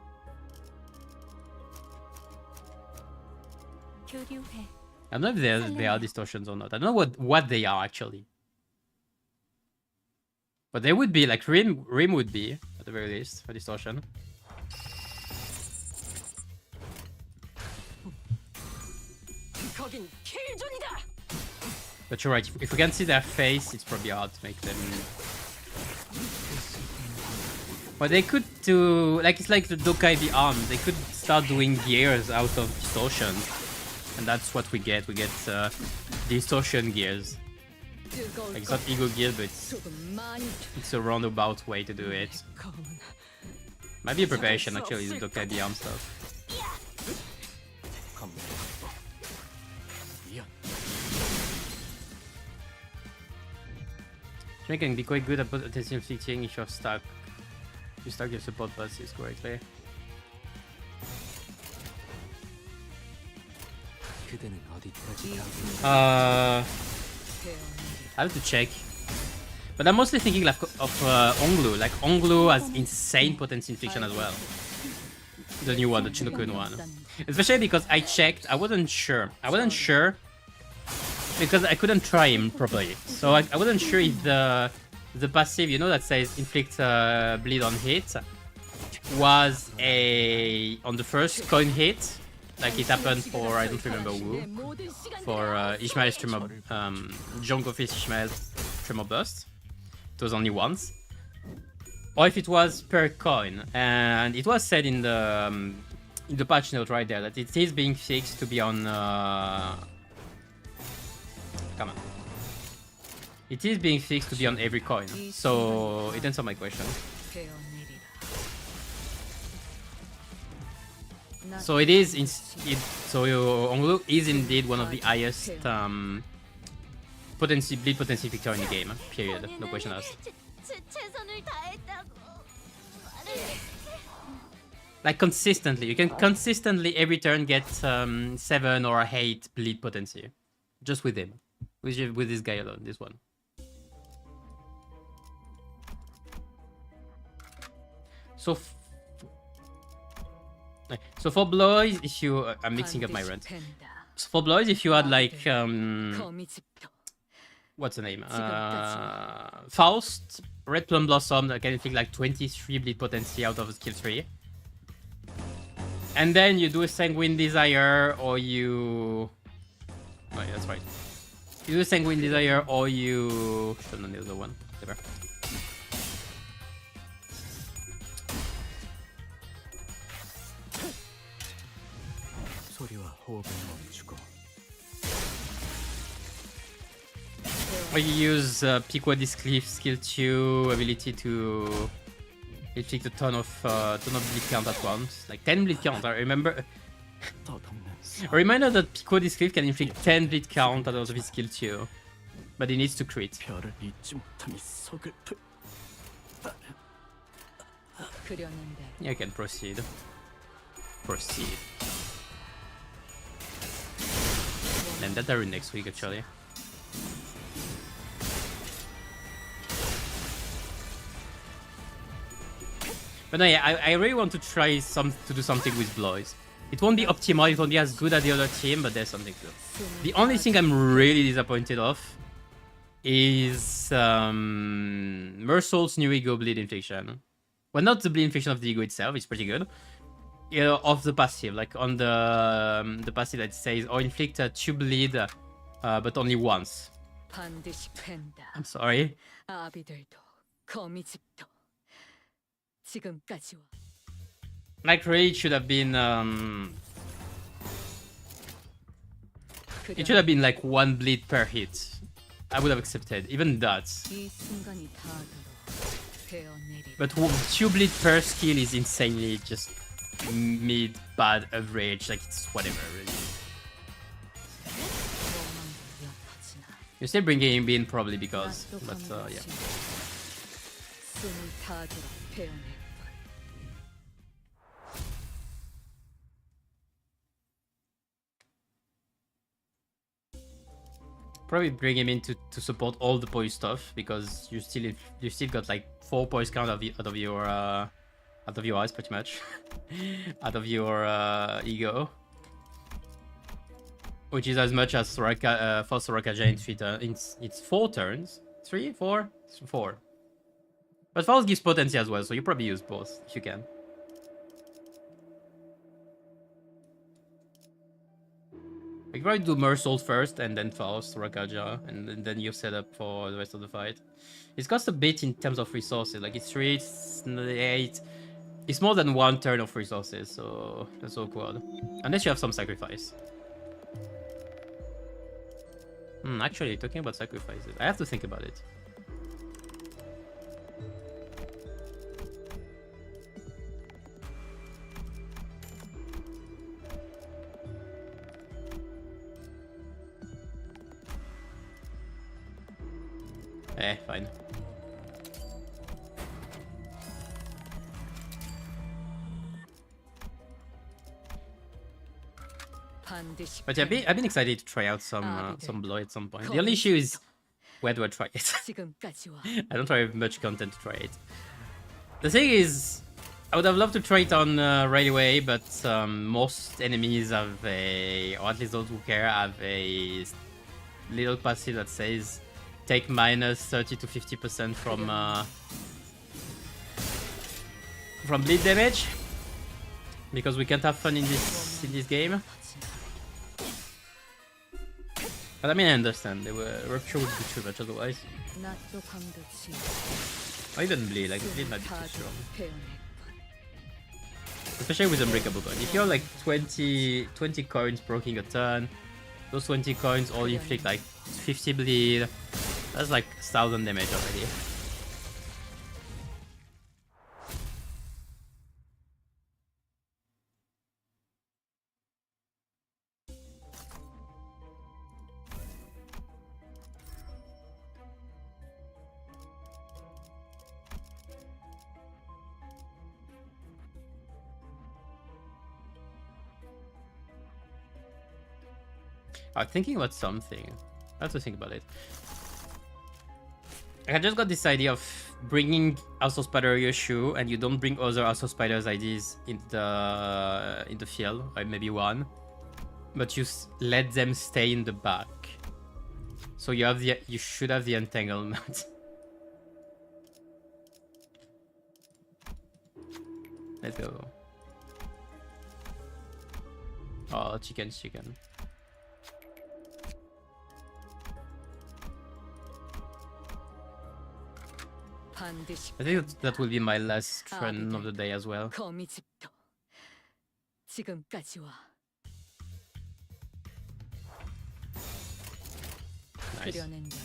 교류해. I don't know if they are distortions or not. I don't know what they are actually. But they would be, like, Rim would be, at the very least, a distortion. But you're right, if we can see their face, it's probably hard to make them... But they could do... Like, it's like the Dokai the arms. They could start doing gears out of distortion. And that's what we get. We get distortion gears. Like, it's not ego gear, but it's a roundabout way to do it. Might be a preparation, actually, the Dokai the arm stuff. You can be quite good at potential fixing if you're stuck. You stack your support buses correctly. I have to check. But I'm mostly thinking like of Onglu. Like Onglu has insane potency infliction as well. The new one, the Chinokun one. Especially because I checked, I wasn't sure. Because I couldn't try him properly. So I wasn't sure if the passive, you know, that says inflict bleed on hit was on the first coin hit, like it happened for, I don't remember who, for Ishmael's Tremor, Jungle Fist Ishmael's Tremor Burst. It was only once. Or if it was per coin. And it was said in the patch note right there that it is being fixed to be on... Come on. It is being fixed to be on every coin. So it answers my question. So it is... so Onglu is indeed one of the highest... bleed potency victor in the game, period. No question asked. Like consistently, you can consistently every turn get 7 or 8 bleed potency. Just with him. With this guy alone, this one. So for Blois, if you... I'm mixing up my runs. So for Blois, if you had like... what's the name? Faust, Red Plum Blossom, that can inflict like 23 bleed potency out of skill 3. And then you do a Sanguine Desire, or you... Oh yeah, that's right. You do a Sanguine Desire, or you... Should have done the other one. Whatever. Or you use Piqua Discleave skill 2 ability to inflict a ton of bleed count at once. Like 10 bleed count, I remember. A reminder that Piqua Discleave can inflict 10 bleed count out of his skill 2. But he needs to crit. Yeah, I can proceed. Proceed. And that are next week actually. But no, yeah, I really want to try to do something with Blois. It won't be optimal, it won't be as good as the other team, but there's something to do. The only thing I'm really disappointed of is Mersol's new ego bleed infliction. Well, not the bleed infliction of the ego itself, it's pretty good. You know, of the passive, like on the passive that says, oh, inflict 2 bleed, but only once. I'm sorry. Like, really, it should have been it should have been like 1 bleed per hit. I would have accepted, even that. But 2 bleed per skill is insanely just mid, bad, average, like it's whatever, really. You're still bringing him in probably because, but yeah. Probably bring him in to support all the poise stuff because you still got like 4 poise count out of your eyes pretty much, out of your ego. which is as much as Soraka, for Sorakaja in 3 turns. It's 4 turns. 3, 4? It's 4. But Faust gives potency as well, so you probably use both if you can. You can probably do Mersault first and then Faust, Sorakaja, and then you set up for the rest of the fight. It's cost a bit in terms of resources, like it's 3, it's 8. It's more than 1 turn of resources, so that's awkward. Unless you have some sacrifice. Actually, talking about sacrifices, I have to think about it. Fine. 반드시 But yeah, I've been excited to try out some blow at some point. The only issue is where do I try it? 지금까지와 I don't have much content to try it. The thing is, I would have loved to try it on right away, but most enemies have a, or at least those who care, have a little passive that says take minus 30 to 50% from bleed damage, because we can't have fun in this game. But I mean, I understand. Rupture would be too much otherwise. 낮도 밤도치 Or even bleed, like bleed might be too 타주라 strong. 배운했군. Especially with Unbreakable Coin. If you're like 20 coins broking a turn, those 20 coins all inflict like 50 bleed. That's like 1,000 damage already. I'm thinking about something. I have to think about it. I just got this idea of bringing also Speedryoshus, and you don't bring other also Spiders IDs in the field, or maybe one, but you let them stay in the back. So you should have the entanglement. Let's go. Oh, chicken. 반드시 I think that will be my last run of the day as well. 거미집도 지금까지와 Nice. 그려낸 대로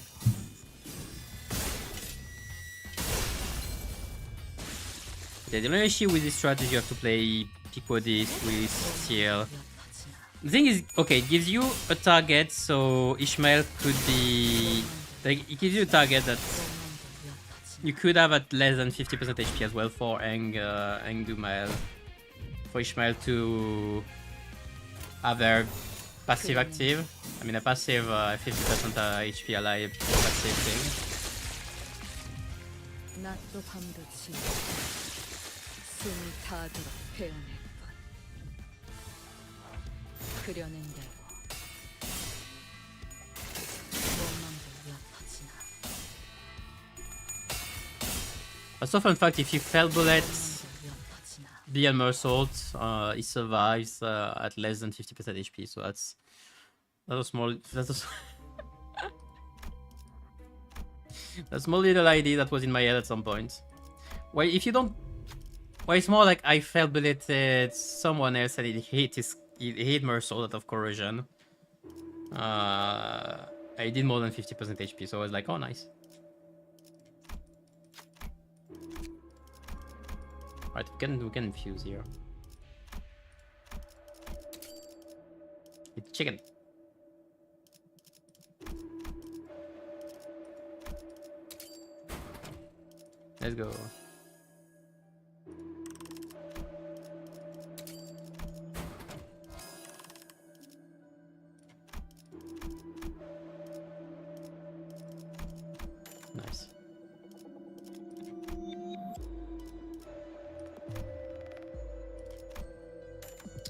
Yeah, the only issue with this strategy, you have to play Piquodis with Steel. The thing is, okay, it gives you a target, so Ishmael could be... Like, it gives you a target that you could have at less than 50% HP as well for Eng Dumael. For Ishmael to have their passive active. I mean, a passive 50% HP ally passive thing. 낮도 밤도치 숨이 타도록 배운했군. 그려낸 대로 몸만도 옅어지나. Also, fun fact, if you fail bullet, 옅어지나. Beyond Mersault, he survives at less than 50% HP, so that's a small... That's a small little idea that was in my head at some point. Well, if you don't... Well, it's more like I failed bulleted someone else and it hit Mersault out of corrosion. I did more than 50% HP, so I was like, oh, nice. Right, we can infuse here. It's chicken. Let's go. Nice.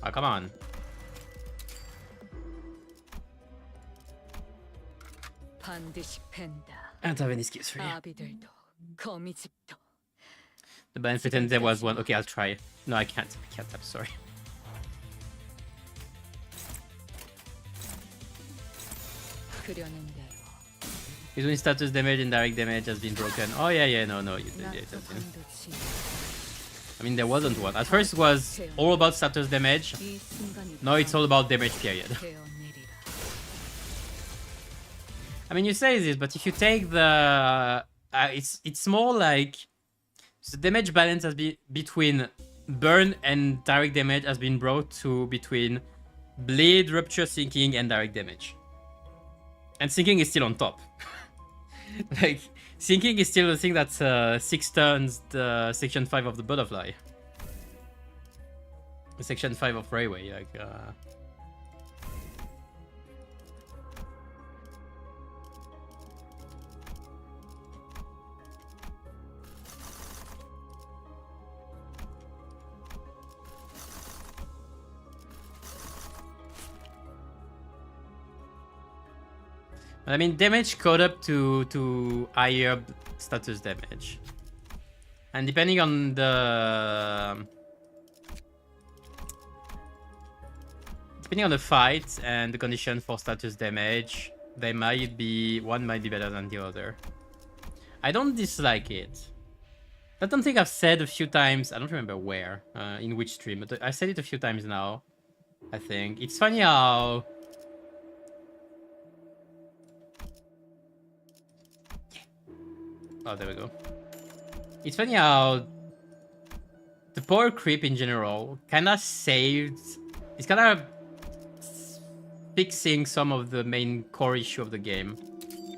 Oh, come on. 반드시 팬다. I don't have any skills for you. 아비들도 거미집도 The balance pretend there was one. Okay, I'll try. No, I can't. I can't. I'm sorry. 그려낸 대로 Between status damage and direct damage has been broken. Oh yeah, no, you did it. 낯도 반도치. I mean, there wasn't one. At first it was all about status damage. 이 순간이 Now it's all about damage period. 되어내리라. I mean, you say this, but if you take the, it's more like the damage balance has been between burn and direct damage has been brought to between bleed, rupture, sinking, and direct damage. And sinking is still on top. Like sinking is still the thing that 6 turns the section 5 of the butterfly. The section 5 of railway, like. I mean, damage caught up to higher status damage, and depending on the fight and the condition for status damage, one might be better than the other. I don't dislike it. That's something I've said a few times. I don't remember where, in which stream, but I said it a few times now. I think it's funny how. Oh, there we go. It's funny how the power creep in general kind of saved. It's kind of fixing some of the main core issue of the game.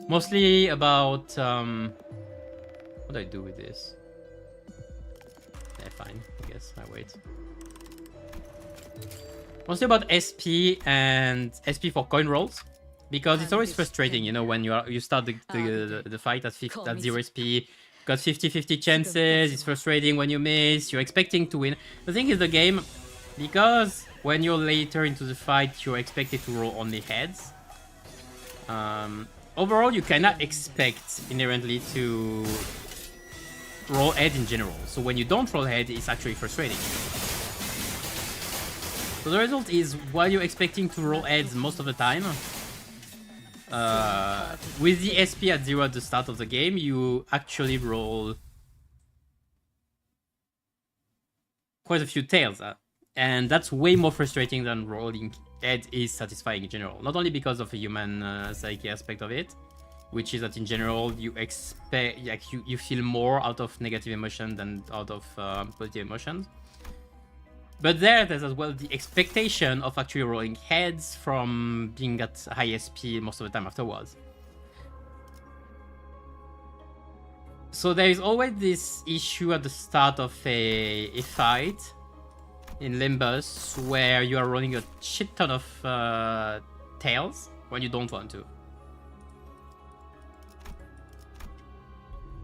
Mostly about what do I do with this? Yeah, fine. I guess I wait. Mostly about SP and SP for coin rolls. Because it's always frustrating, you know, when you start the fight at 0 SP, got 50-50 chances, it's frustrating when you miss, you're expecting to win. The thing is the game, because when you're later into the fight, you're expected to roll only heads. Overall, you cannot expect inherently to roll head in general. So when you don't roll head, it's actually frustrating. So the result is, while you're expecting to roll heads most of the time, with the SP at 0 at the start of the game, you actually roll quite a few tails, and that's way more frustrating than rolling head is satisfying in general. Not only because of a human psyche aspect of it, which is that in general you expect, like, you feel more out of negative emotion than out of positive emotions. But there's as well the expectation of actually rolling heads from being at high SP most of the time afterwards. So there is always this issue at the start of a fight in Limbus where you are rolling a shit ton of tails when you don't want to.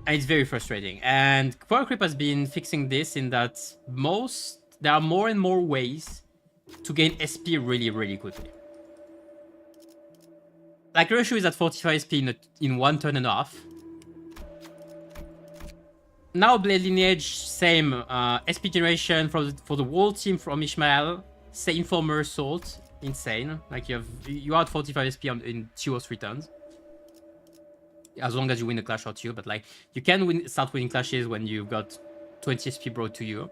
And it's very frustrating. And Power Creep has been fixing this in that there are more and more ways to gain SP really, really quickly. Like, Ryoshu is at 45 SP in 1 turn and a half. Now Blade Lineage, same SP generation for the whole team from Ishmael, same for Mersault, insane. Like, you are at 45 SP in 2 or 3 turns. As long as you win a clash or 2, but like, you can start winning clashes when you've got 20 SP brought to you.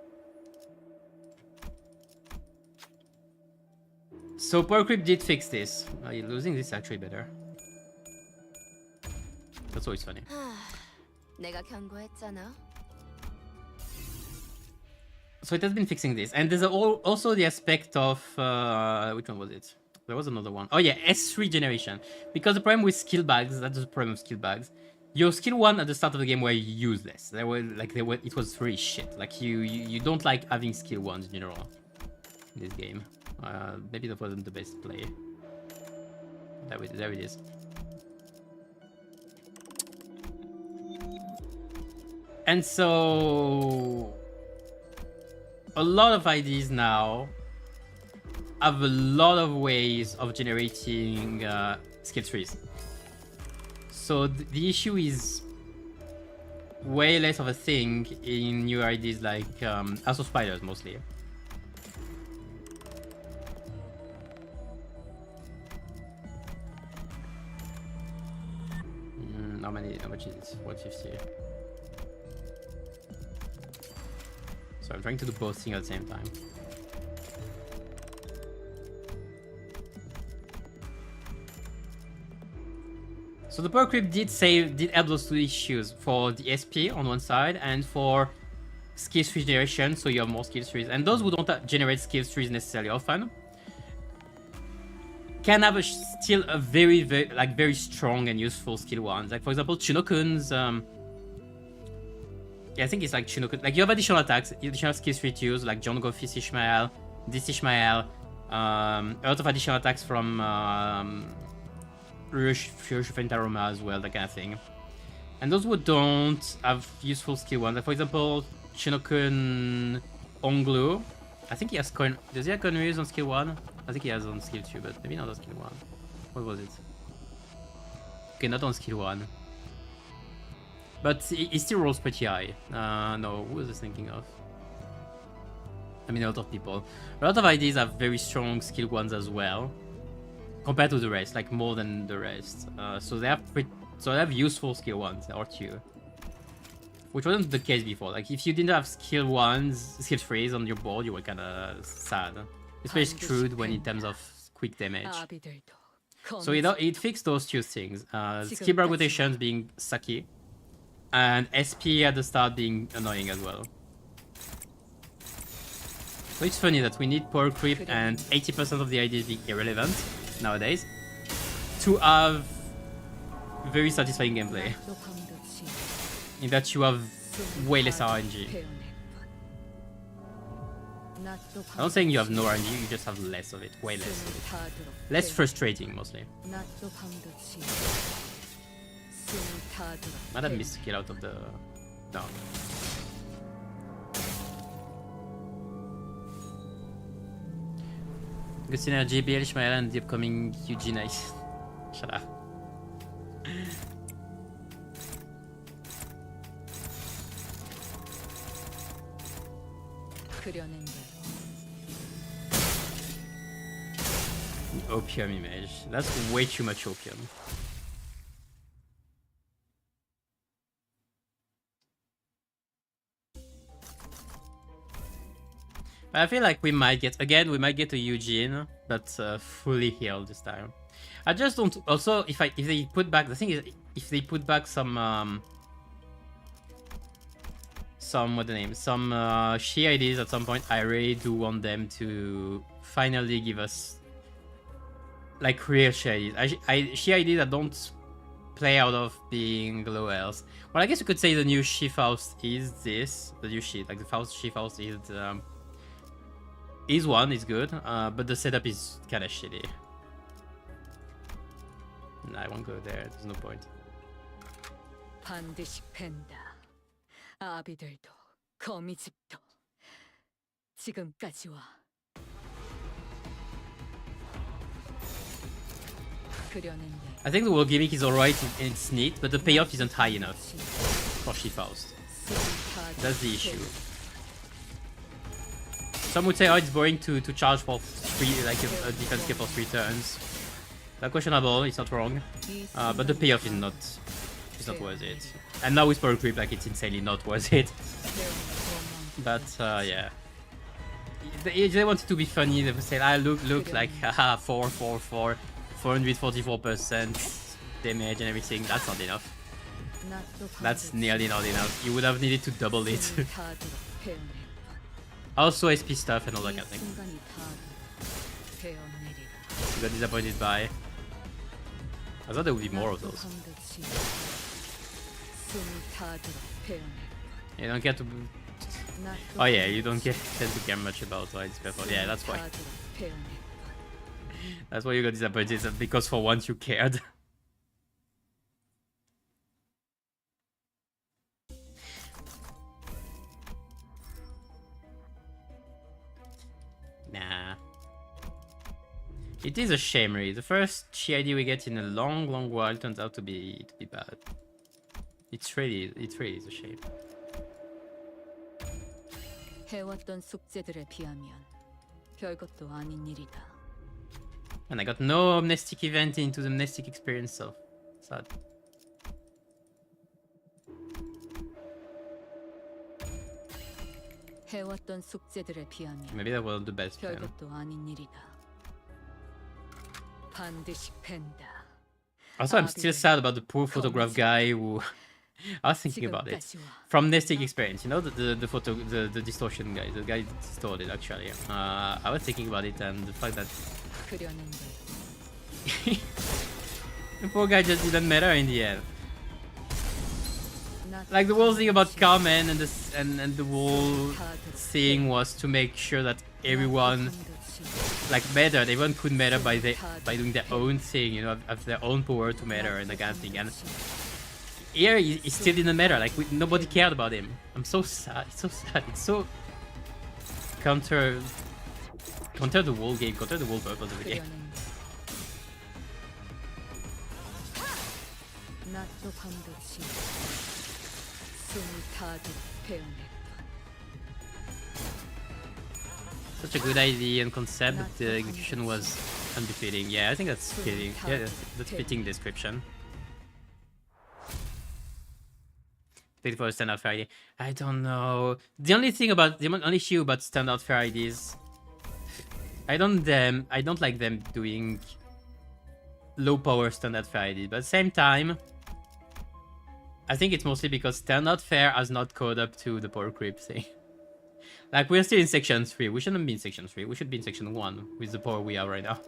So Power Creep did fix this. Losing this is actually better. That's always funny. 내가 경고했잖아. So it has been fixing this. And there's also the aspect of... which one was it? There was another one. Oh yeah, S3 generation. Because the problem with skill bags, that's the problem with skill bags. Your skill 1 at the start of the game were useless. It was really shit. Like, you don't like having skill 1s in general in this game. Maybe that wasn't the best play. There it is. And so a lot of IDs now have a lot of ways of generating skill trees. So the issue is way less of a thing in new IDs like House of Spiders mostly. How much is it? 150. So I'm trying to do both things at the same time. So the power creep did add those two issues for the SP on one side and for skill tree generation, so you have more skill trees. And those who don't generate skill trees necessarily often can have still a very strong and useful skill ones. Like for example, Chinokun's yeah, I think it's like Chinokun. Like you have additional attacks, additional skill tree to use, like John Go Fist Ishmael, this Ishmael, a lot of additional attacks from Fury Aroma as well, that kind of thing. And those who don't have useful skill ones, like for example, Shinokun Onglu. I think he has coin. Does he have coin raise on skill 1? I think he has on skill 2, but maybe not on skill 1. What was it? Okay, not on skill 1. But he still rolls pretty high. No, who was I thinking of? I mean, a lot of people. A lot of IDs have very strong skill 1s as well, compared to the rest, like more than the rest. So they have useful skill 1s or 2. Which wasn't the case before. Like if you didn't have skill 1s, skill 3s on your board, you were kinda sad. Especially screwed when in terms of quick damage. So it fixed those two things. Skill bar rotations being sucky, and SP at the start being annoying as well. So it's funny that we need power creep and 80% of the ideas being irrelevant nowadays to have very satisfying gameplay. In that you have way less RNG. I'm not saying you have no RNG, you just have less of it, way less of it. Less frustrating, mostly. Might have missed a kill out of the... No. Good synergy, BL Ishmael and the upcoming UG Nice. Shut up. Opium image. That's way too much opium. But I feel like we might get a Eugene, but fully healed this time. I just don't. Also, if they put back, the thing is, if they put back some she IDs at some point, I really do want them to finally give us like real she IDs. She IDs that don't play out of being low health. Well, I guess you could say the new She Faust is this. The new She, like the Faust She Faust is one, is good, but the setup is kind of shitty. Nah, I won't go there. There's no point. 반드시 팬다. 아비들도 거미집도 지금까지 와. I think the world gimmick is alright and it's neat, but the payoff isn't high enough for She Faust. That's the issue. Some would say, oh, it's boring to charge for a defense skill for 3 turns. That's questionable, it's not wrong. But the payoff is not worth it. And now with power creep, like, it's insanely not worth it. But yeah. If they wanted to be funny, they would say, ah, look, like, haha, 444% damage and everything. That's not enough. That's nearly not enough. You would have needed to double it. Also SP stuff and all that kind of thing. You got disappointed by... I thought there would be more of those. You don't get to... Oh yeah, you don't tend to care much about why it's purple. Yeah, that's why. That's why you got disappointed, because for once you cared. Nah. It is a shame, really. The first GID we get in a long while turns out to be bad. It really is a shame. 해왔던 숙제들에 비하면 별것도 아닌 일이다. And I got no amnestic event into the amnestic experience, so sad. 해왔던 숙제들에 비하면 Maybe that wasn't the best plan. 별것도 아닌 일이다. 반드시 팬다. Also, I'm still sad about the poor photograph guy who... I was thinking about it. From Nestic Experience, you know, the distortion guy, the guy that distorted actually. I was thinking about it and the fact that the poor guy just didn't matter in the end. Like the whole thing about Carmen and the whole thing was to make sure that everyone like mattered. Everyone could matter by doing their own thing, you know, have their own power to matter and that kind of thing. And here he still didn't matter. Like nobody cared about him. I'm so sad. It's so sad. It's so counter the whole game, counter the whole purpose of the game. Such a good idea and concept, but the execution was unbefitting. Yeah, I think that's fitting. Yeah, that's fitting description. Wait for a standout fair ID. I don't know. The only issue about standout fair IDs, I don't like them doing low power standout fair IDs. But at the same time, I think it's mostly because standout fair has not caught up to the power creep thing. Like we're still in section 3. We shouldn't be in section 3. We should be in section 1 with the power we have right now.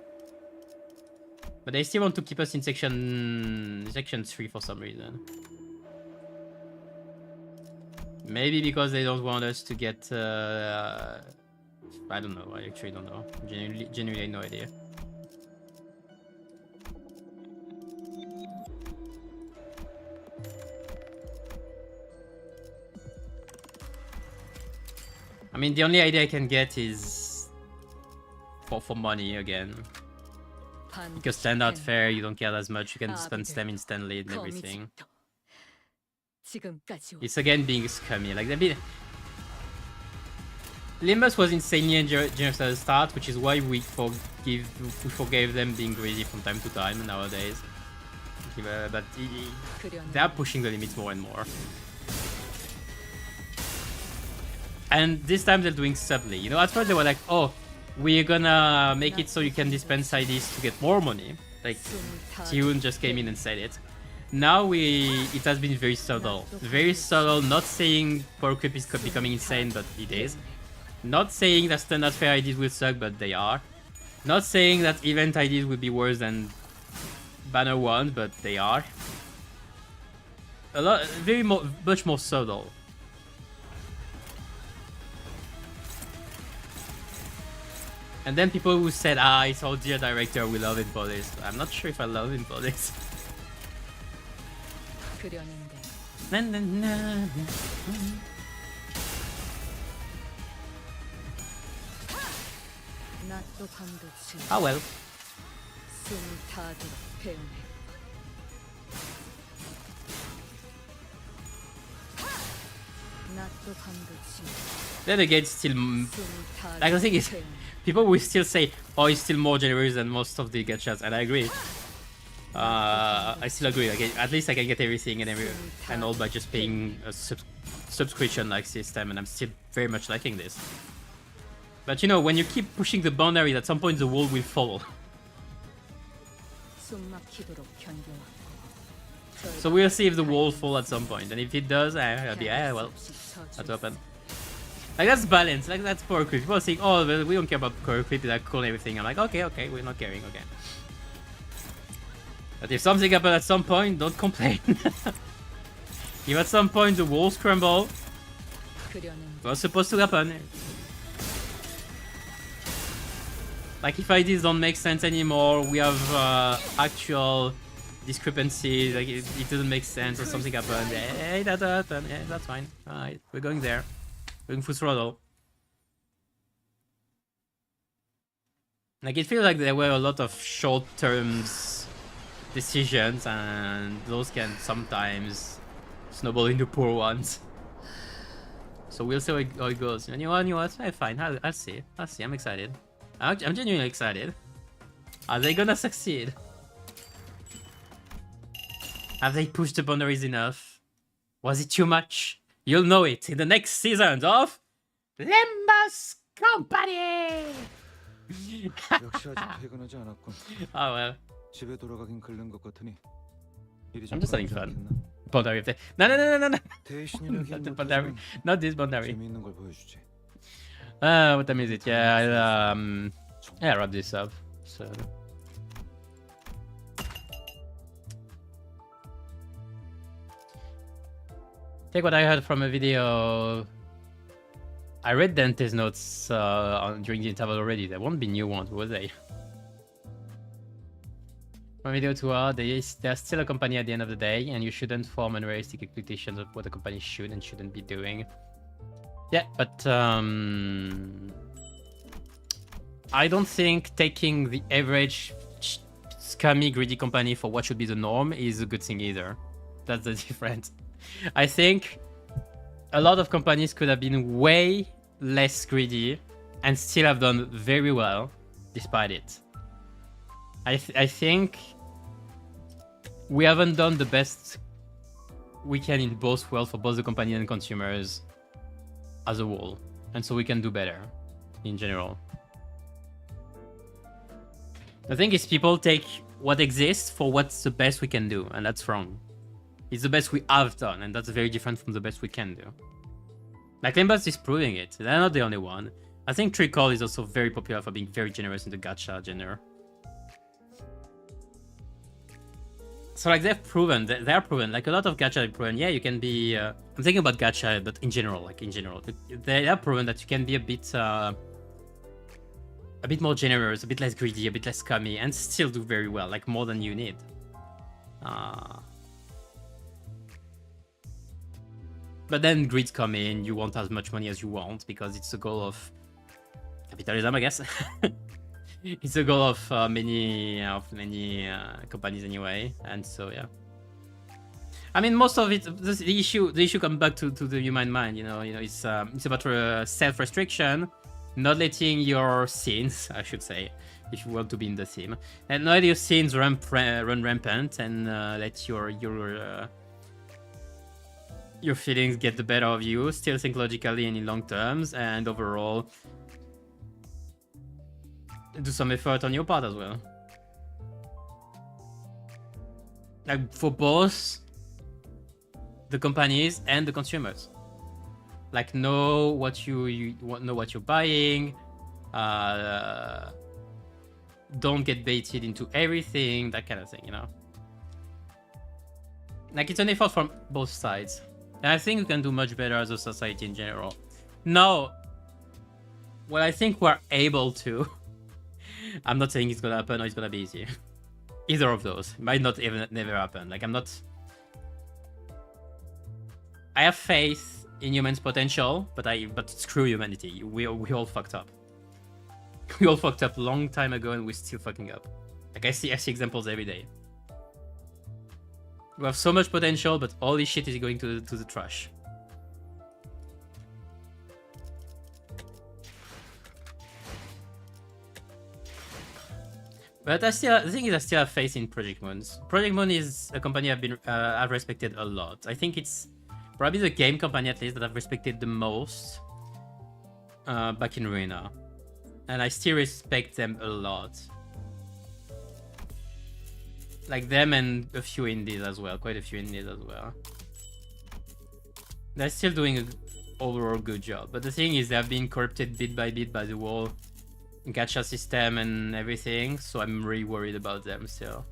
But they still want to keep us in section 3 for some reason. Maybe because they don't want us to get... I don't know. I actually don't know. Genuinely no idea. I mean, the only idea I can get is for money again. Because standout fair, you don't care as much. You can spend stem instantly and everything. It's again being scummy. Like Limbus was insanely generous at the start, which is why we forgave them being greedy from time to time nowadays. But they are pushing the limits more and more. And this time they're doing subtly. You know, at first they were like, oh, we're gonna make it so you can dispense IDs to get more money. Like, Tune just came in and said it. Now it has been very subtle. Very subtle, not saying power creep is becoming insane, but it is. Not saying that standard fair IDs will suck, but they are. Not saying that event IDs will be worse than banner ones, but they are. Much more subtle. And then people who said, it's our dear director, we love him for this. I'm not sure if I love him for this. Ah well. Then again, still, like the thing is, people will still say, oh, he's still more generous than most of the gachas, and I agree. I still agree. Like, at least I can get everything and all by just paying a subscription-like system, and I'm still very much liking this. But you know, when you keep pushing the boundary, at some point the wall will fall. So we'll see if the wall falls at some point, and if it does, I'll be, well, that's open. Like, that's balance, like, that's power creep. People are saying, oh, we don't care about power creep, that's cool and everything. I'm like, okay, we're not caring, okay. But if something happens at some point, don't complain. If at some point the walls crumble, what's supposed to happen? Like, if IDs don't make sense anymore, we have actual discrepancies, like it doesn't make sense or something happened. Hey, that happened. Yeah, that's fine. Alright, we're going there. Going full throttle. Like, it feels like there were a lot of short-term decisions, and those can sometimes snowball into poor ones. So we'll see how it goes. And you know what? Fine. I'll see. I'll see. I'm excited. I'm genuinely excited. Are they gonna succeed? Have they pushed the boundaries enough? Was it too much? You'll know it in the next seasons of Limbus Company! 역시 아직 퇴근하지 않았군. Oh well. 집에 돌아가긴 글른 것 같으니 일이 I'm 좀 just having 빠르지 fun. 않겠나? Boundary of the... No. 대신이라기엔 Not the boundary. 못하지만 Not this boundary. 재미있는 걸 보여주지. What time is it? Yeah, I'll wrap this up. So... Take what I heard from a video. I read Dante's notes during the interval already. There won't be new ones, will they? From video to art, they're still a company at the end of the day, and you shouldn't form unrealistic expectations of what a company should and shouldn't be doing. Yeah, but I don't think taking the average scummy, greedy company for what should be the norm is a good thing either. That's the difference. I think a lot of companies could have been way less greedy and still have done very well despite it. I think we haven't done the best we can in both worlds for both the company and consumers as a whole, and so we can do better in general. The thing is, people take what exists for what's the best we can do, and that's wrong. It's the best we have done, and that's very different from the best we can do. Like, Limbus is proving it. They're not the only one. I think Trickle is also very popular for being very generous in the gacha genre. So, like, they're proven. They're proven. Like, a lot of gacha have proven. Yeah, you can be... I'm thinking about gacha, but in general, they are proven that you can be a bit more generous, a bit less greedy, a bit less scummy, and still do very well, like, more than you need. But then greeds come in, you want as much money as you want, because it's the goal of capitalism, I guess. It's the goal of many companies anyway, and so yeah. I mean, most of it, the issue comes back to the human mind. You know, it's about self-restriction, not letting your sins, I should say, if you want to be in the theme, and not let your sins run rampant, and let your feelings get the better of you. Still think logically and in long terms, and overall do some effort on your part as well. Like, for both the companies and the consumers. Like, know what know what you're buying. Don't get baited into everything, that kind of thing, you know. Like, it's an effort from both sides. And I think we can do much better as a society in general. Now, what I think we're able to... I'm not saying it's gonna happen or it's gonna be easy. Either of those. It might not even never happen. Like, I'm not... I have faith in humans' potential, but screw humanity. We all fucked up. We all fucked up a long time ago, and we're still fucking up. Like, I see examples every day. We have so much potential, but all this shit is going to the trash. But the thing is, I still have faith in Project Moon. Project Moon is a company I've respected a lot. I think it's probably the game company, at least, that I've respected the most back in Ruina. And I still respect them a lot. Like, them and a few indies as well. Quite a few indies as well. They're still doing an overall good job. But the thing is, they've been corrupted bit by the whole gacha system and everything. So I'm really worried about them still.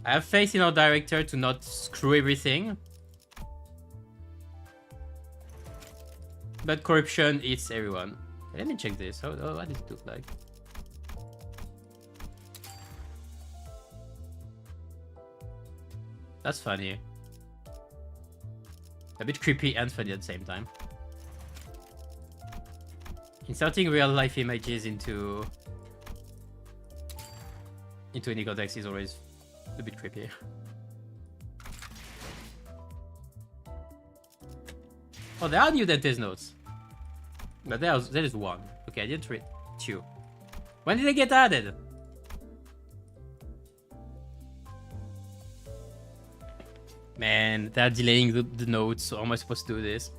I have faith in our director to not screw everything. But corruption eats everyone. Let me check this. What does it look like? That's funny. A bit creepy and funny at the same time. Inserting real life images into any context is always a bit creepy. Oh, there are new dentist notes. But there is one. Okay, I didn't read 2. When did they get added? Man, they're delaying the notes, so how am I supposed to do this?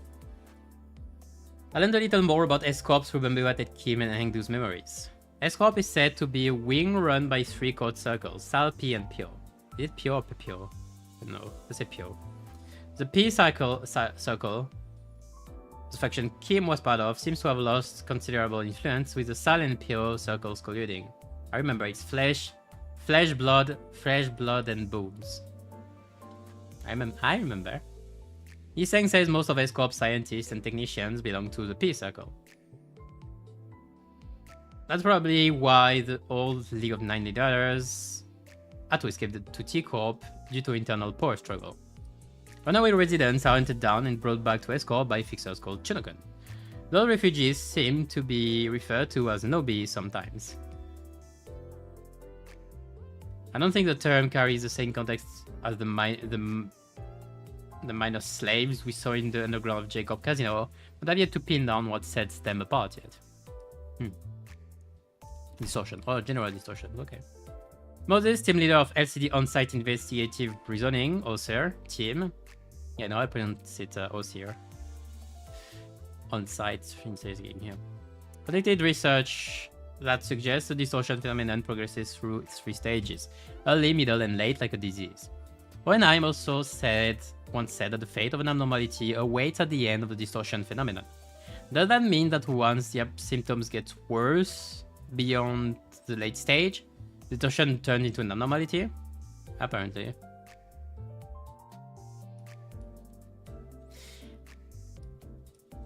I learned a little more about S-Corp's Remember What at Kim and Hengdu's memories. S-Corp is said to be a wing run by 3 code circles, Sal, P, and Pyo. Is it Pyo or Pyo? No, let's say Pyo. The P circle, the faction Kim was part of, seems to have lost considerable influence, with the Sal and Pyo circles colluding. I remember it's flesh, blood, and bones. I remember. Yiseng says most of S-Corp scientists and technicians belong to the P circle. That's probably why the old League of 9 leaders had to escape to T-Corp due to internal power struggle. Runaway residents are hunted down and brought back to S-Corp by fixers called Chinokan. Those refugees seem to be referred to as Nobi sometimes. I don't think the term carries the same context as the minor slaves we saw in the underground of Jacob Casino, but I've yet to pin down what sets them apart yet. Distortion. Oh, general distortion. Okay. Moses, team leader of LCD On-Site Investigative Reasoning, OSIR, team. Yeah, no, I pronounce it OSIR. On-Site Investigating, yeah. Connected research that suggests the distortion phenomenon progresses through 3 stages. Early, middle, and late, like a disease. Hohenheim also once said that the fate of an abnormality awaits at the end of the distortion phenomenon. Does that mean that once the symptoms get worse beyond the late stage, distortion turns into an abnormality? Apparently.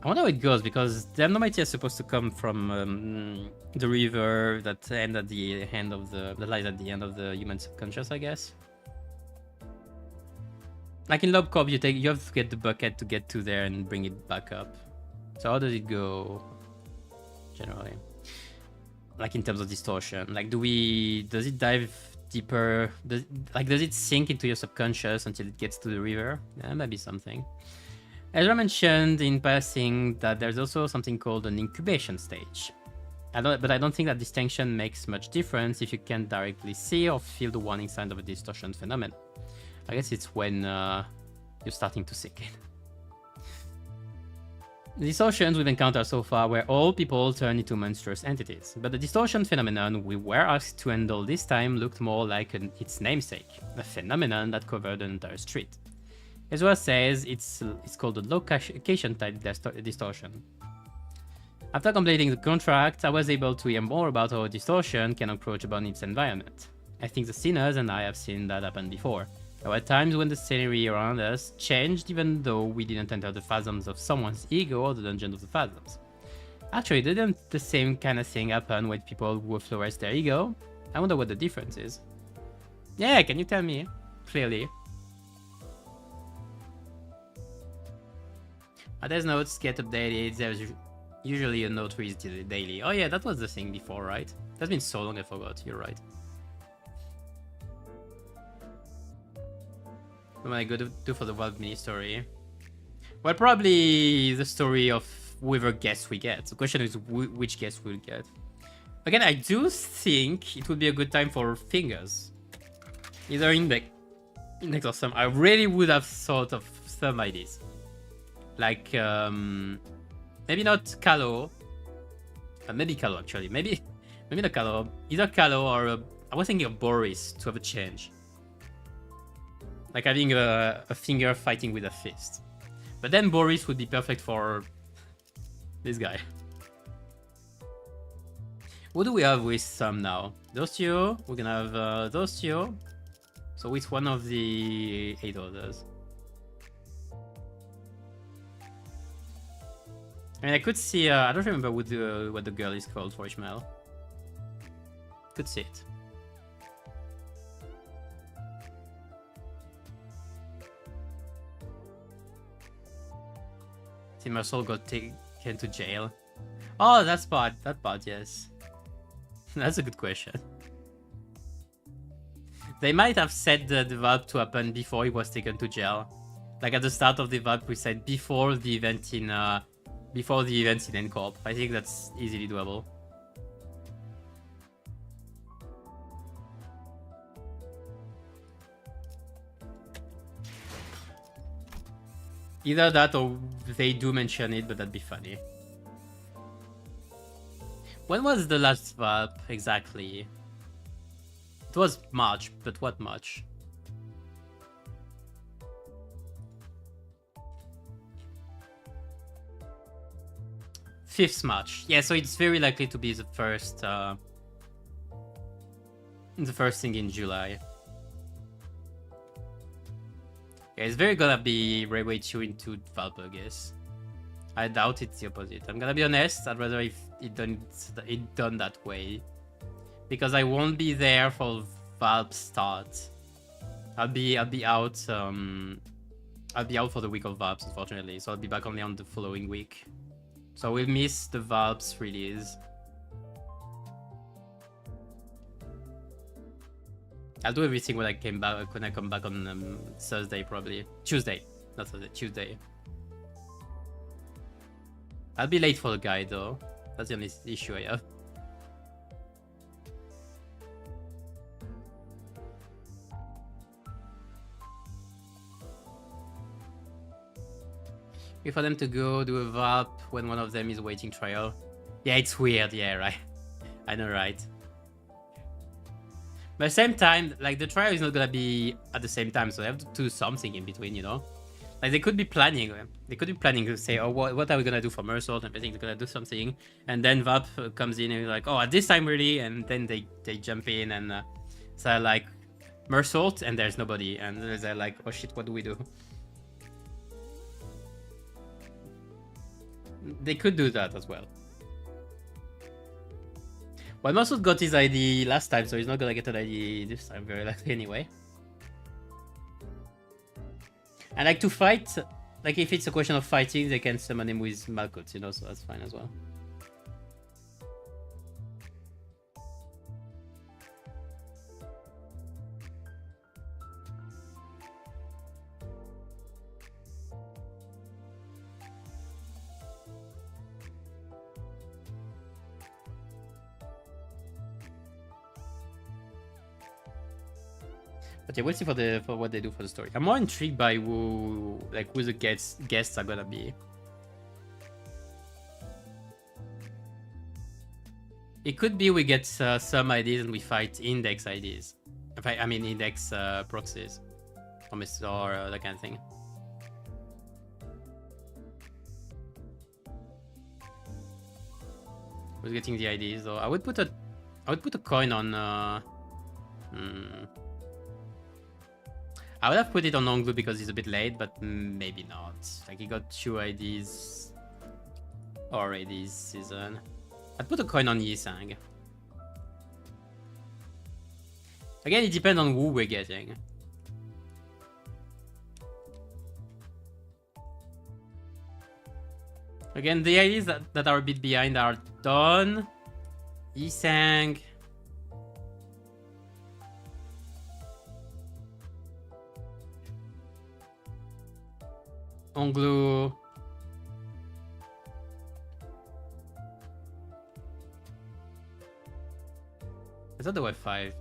I wonder how it goes, because the abnormality is supposed to come from the river that ends at the end of that lies at the end of the human subconscious, I guess. Like in Lob Corp, you have to get the bucket to get to there and bring it back up. So how does it go generally? Like in terms of distortion, like does it dive deeper? Does it sink into your subconscious until it gets to the river? Yeah, that might be something. Ezra mentioned in passing that there's also something called an incubation stage. But I don't think that distinction makes much difference if you can't directly see or feel the warning signs of a distortion phenomenon. I guess it's when you're starting to sink in. The distortions we've encountered so far were all people turned into monstrous entities, but the distortion phenomenon we were asked to handle this time looked more like its namesake, a phenomenon that covered an entire street. Ezra says it's called a location type distortion. After completing the contract, I was able to hear more about how distortion can encroach upon its environment. I think the sinners and I have seen that happen before. There were times when the scenery around us changed even though we didn't enter the phantoms of someone's ego or the dungeon of the phantoms. Actually, didn't the same kind of thing happen with people who flourished their ego? I wonder what the difference is. Yeah, can you tell me? Clearly. There's notes get updated, there's usually a note reads daily. Oh yeah, that was the thing before, right? That's been so long I forgot, you're right. What am I going to do for the Wild Mini story? Well, probably the story of whoever guess we get. The question is which guess we'll get. Again, I do think it would be a good time for fingers. Either index or some. I really would have thought of some ideas. Like, maybe not Kalo. Maybe Kalo, actually. Maybe not Kalo. Either Kalo or... I was thinking of Boris to have a change. Like having a finger fighting with a fist. But then Boris would be perfect for this guy. What do we have with some now? Those two. We're gonna have those two. So with one of the 8 others. I mean, I could see... I don't remember what the girl is called for Ishmael. Could see it. Mercer got taken to jail. Oh, that's part. That part, yes. That's a good question. They might have set the VALP to happen before he was taken to jail. Like at the start of the VALP, we said before the event in N-Corp. I think that's easily doable. Either that or they do mention it, but that'd be funny. When was the last VALP exactly? It was March, but what March? March. Yeah, so it's very likely to be the first thing in July. Yeah, it's very gonna be Railway 2 into VALP, I guess. I doubt it's the opposite. I'm gonna be honest, I'd rather if it done that way. Because I won't be there for VALP start. I'll be out for the week of VALPs, unfortunately, so I'll be back only on the following week. So we'll miss the VALPs release. I'll do everything when I come back on Thursday, probably. Tuesday. Not Thursday, Tuesday. I'll be late for the guide, though. That's the only issue I have. Wait for them to go do a VALP when one of them is waiting trial. Yeah, it's weird. Yeah, right. I know, right? But at the same time, like, the trial is not gonna be at the same time, so they have to do something in between, you know? Like, they could be planning to say, oh, what are we gonna do for Mersault? And I think they're gonna do something. And then VALP comes in and you're like, oh, at this time, really? And then they jump in and so like, Mersault, and there's nobody. And they're like, oh shit, what do we do? They could do that as well. Well, Mersault got his ID last time, so he's not gonna get an ID this time, very likely anyway. And like to fight, like if it's a question of fighting, they can summon him with Malkuth, you know, so that's fine as well. But yeah, we'll see for what they do for the story. I'm more intrigued by who the guests are gonna be. It could be we get some IDs and we fight index IDs. I mean index proxies, or that kind of thing. Who's getting the IDs though? I would put a coin on. I would have put it on Onglu because he's a bit late, but maybe not. Like, he got 2 IDs already this season. I'd put a coin on Yisang. Again, it depends on who we're getting. Again, the IDs that are a bit behind are Dawn, Yisang, Onglu. Is that the Web 5?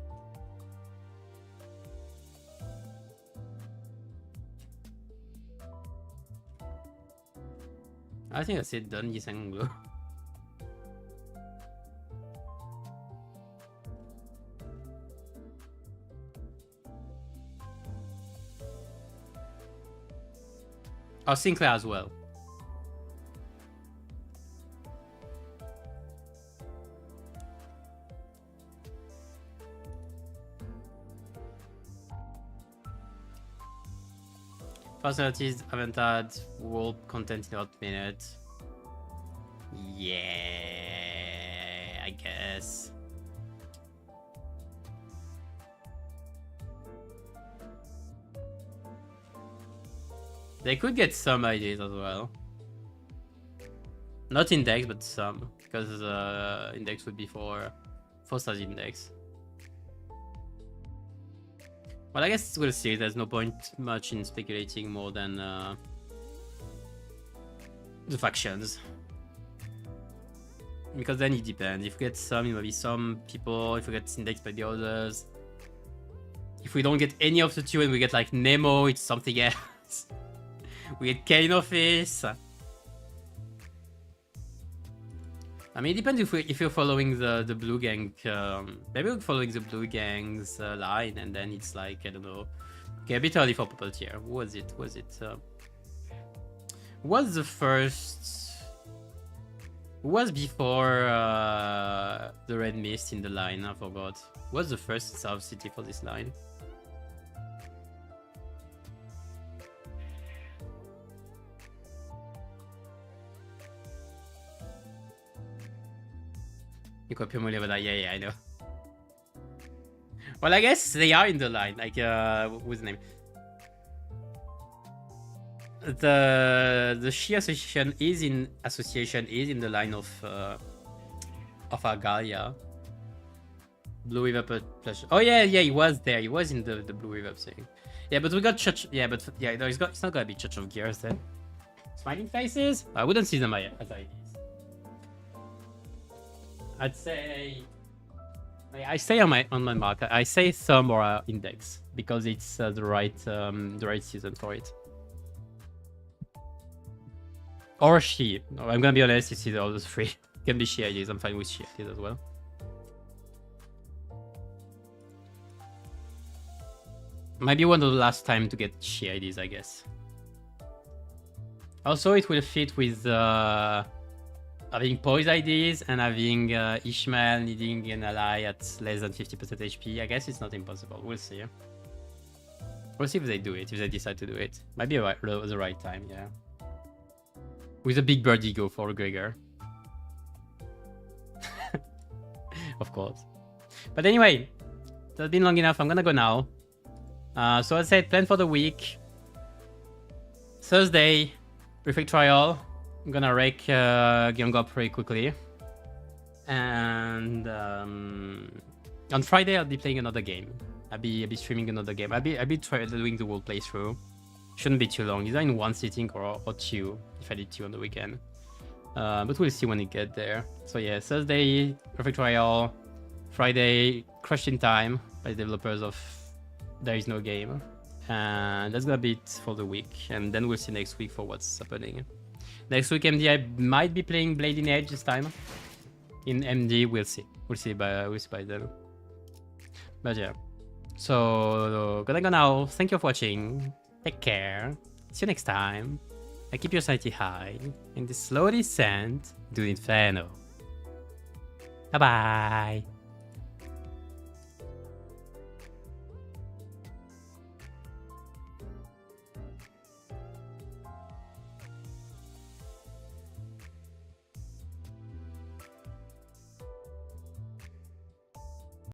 I think that's it done, Yisang Onglu. Oh, Sinclair as well. Facilities haven't had world content in a minute. Yeah, I guess. They could get some ideas as well. Not index, but some, because index would be for 4-star index. Well, I guess we'll see. There's no point much in speculating more than the factions. Because then it depends. If we get some, it might be some people. If we get indexed by the others. If we don't get any of the two and we get like Nemo, it's something else. We get Kane Office. I mean, it depends if you're following the Blue Gang. Maybe we're following the Blue Gang's line, and then it's like, I don't know. Okay, a bit early for Purple Tier. Who was it? Was it? Who was the first? Who was before the Red Mist in the line? I forgot. Who was the first South City for this line? Yeah, I know. Well, I guess they are in the line. Like, what's the name? The Shi association is in the line of Argalia. Blue River plus. Oh yeah, he was there. He was in the Blue River thing. Yeah, but we got Church. Yeah, but yeah, no, it's not gonna be Church of Gears then. Smiling faces. I wouldn't see them as IDs. I'd say I stay on my mark. I say thumb or index because it's the right season for it. Or Shi. No, I'm gonna be honest. It's either of those three. It can be Shi IDs. I'm fine with Shi IDs as well. Might be one of the last time to get Shi IDs, I guess. Also, it will fit with having Poise IDs and having Ishmael needing an ally at less than 50% HP. I guess it's not impossible. We'll see. We'll see if they do it, if they decide to do it. Might be the right time, yeah. With a big bird ego for Gregor. Of course. But anyway, that's been long enough. I'm gonna go now. So as I said, plan for the week. Thursday, Reflect Trial. I'm gonna rake Gyeonggo pretty quickly. And on Friday, I'll be playing another game. I'll be streaming another game. I'll be doing the whole playthrough. Shouldn't be too long. Either in one sitting or two, if I did two on the weekend. But we'll see when we get there. So yeah, Thursday, Perfect Royale. Friday, Crushed in Time by the developers of There Is No Game. And that's gonna be it for the week. And then we'll see next week for what's happening. Next week, MD, I might be playing Blade in Edge this time. In MD, we'll see. We'll see by then. But yeah. So, gonna go now. Thank you for watching. Take care. See you next time. And keep your sanity high. In the slow descent to the inferno. Bye bye.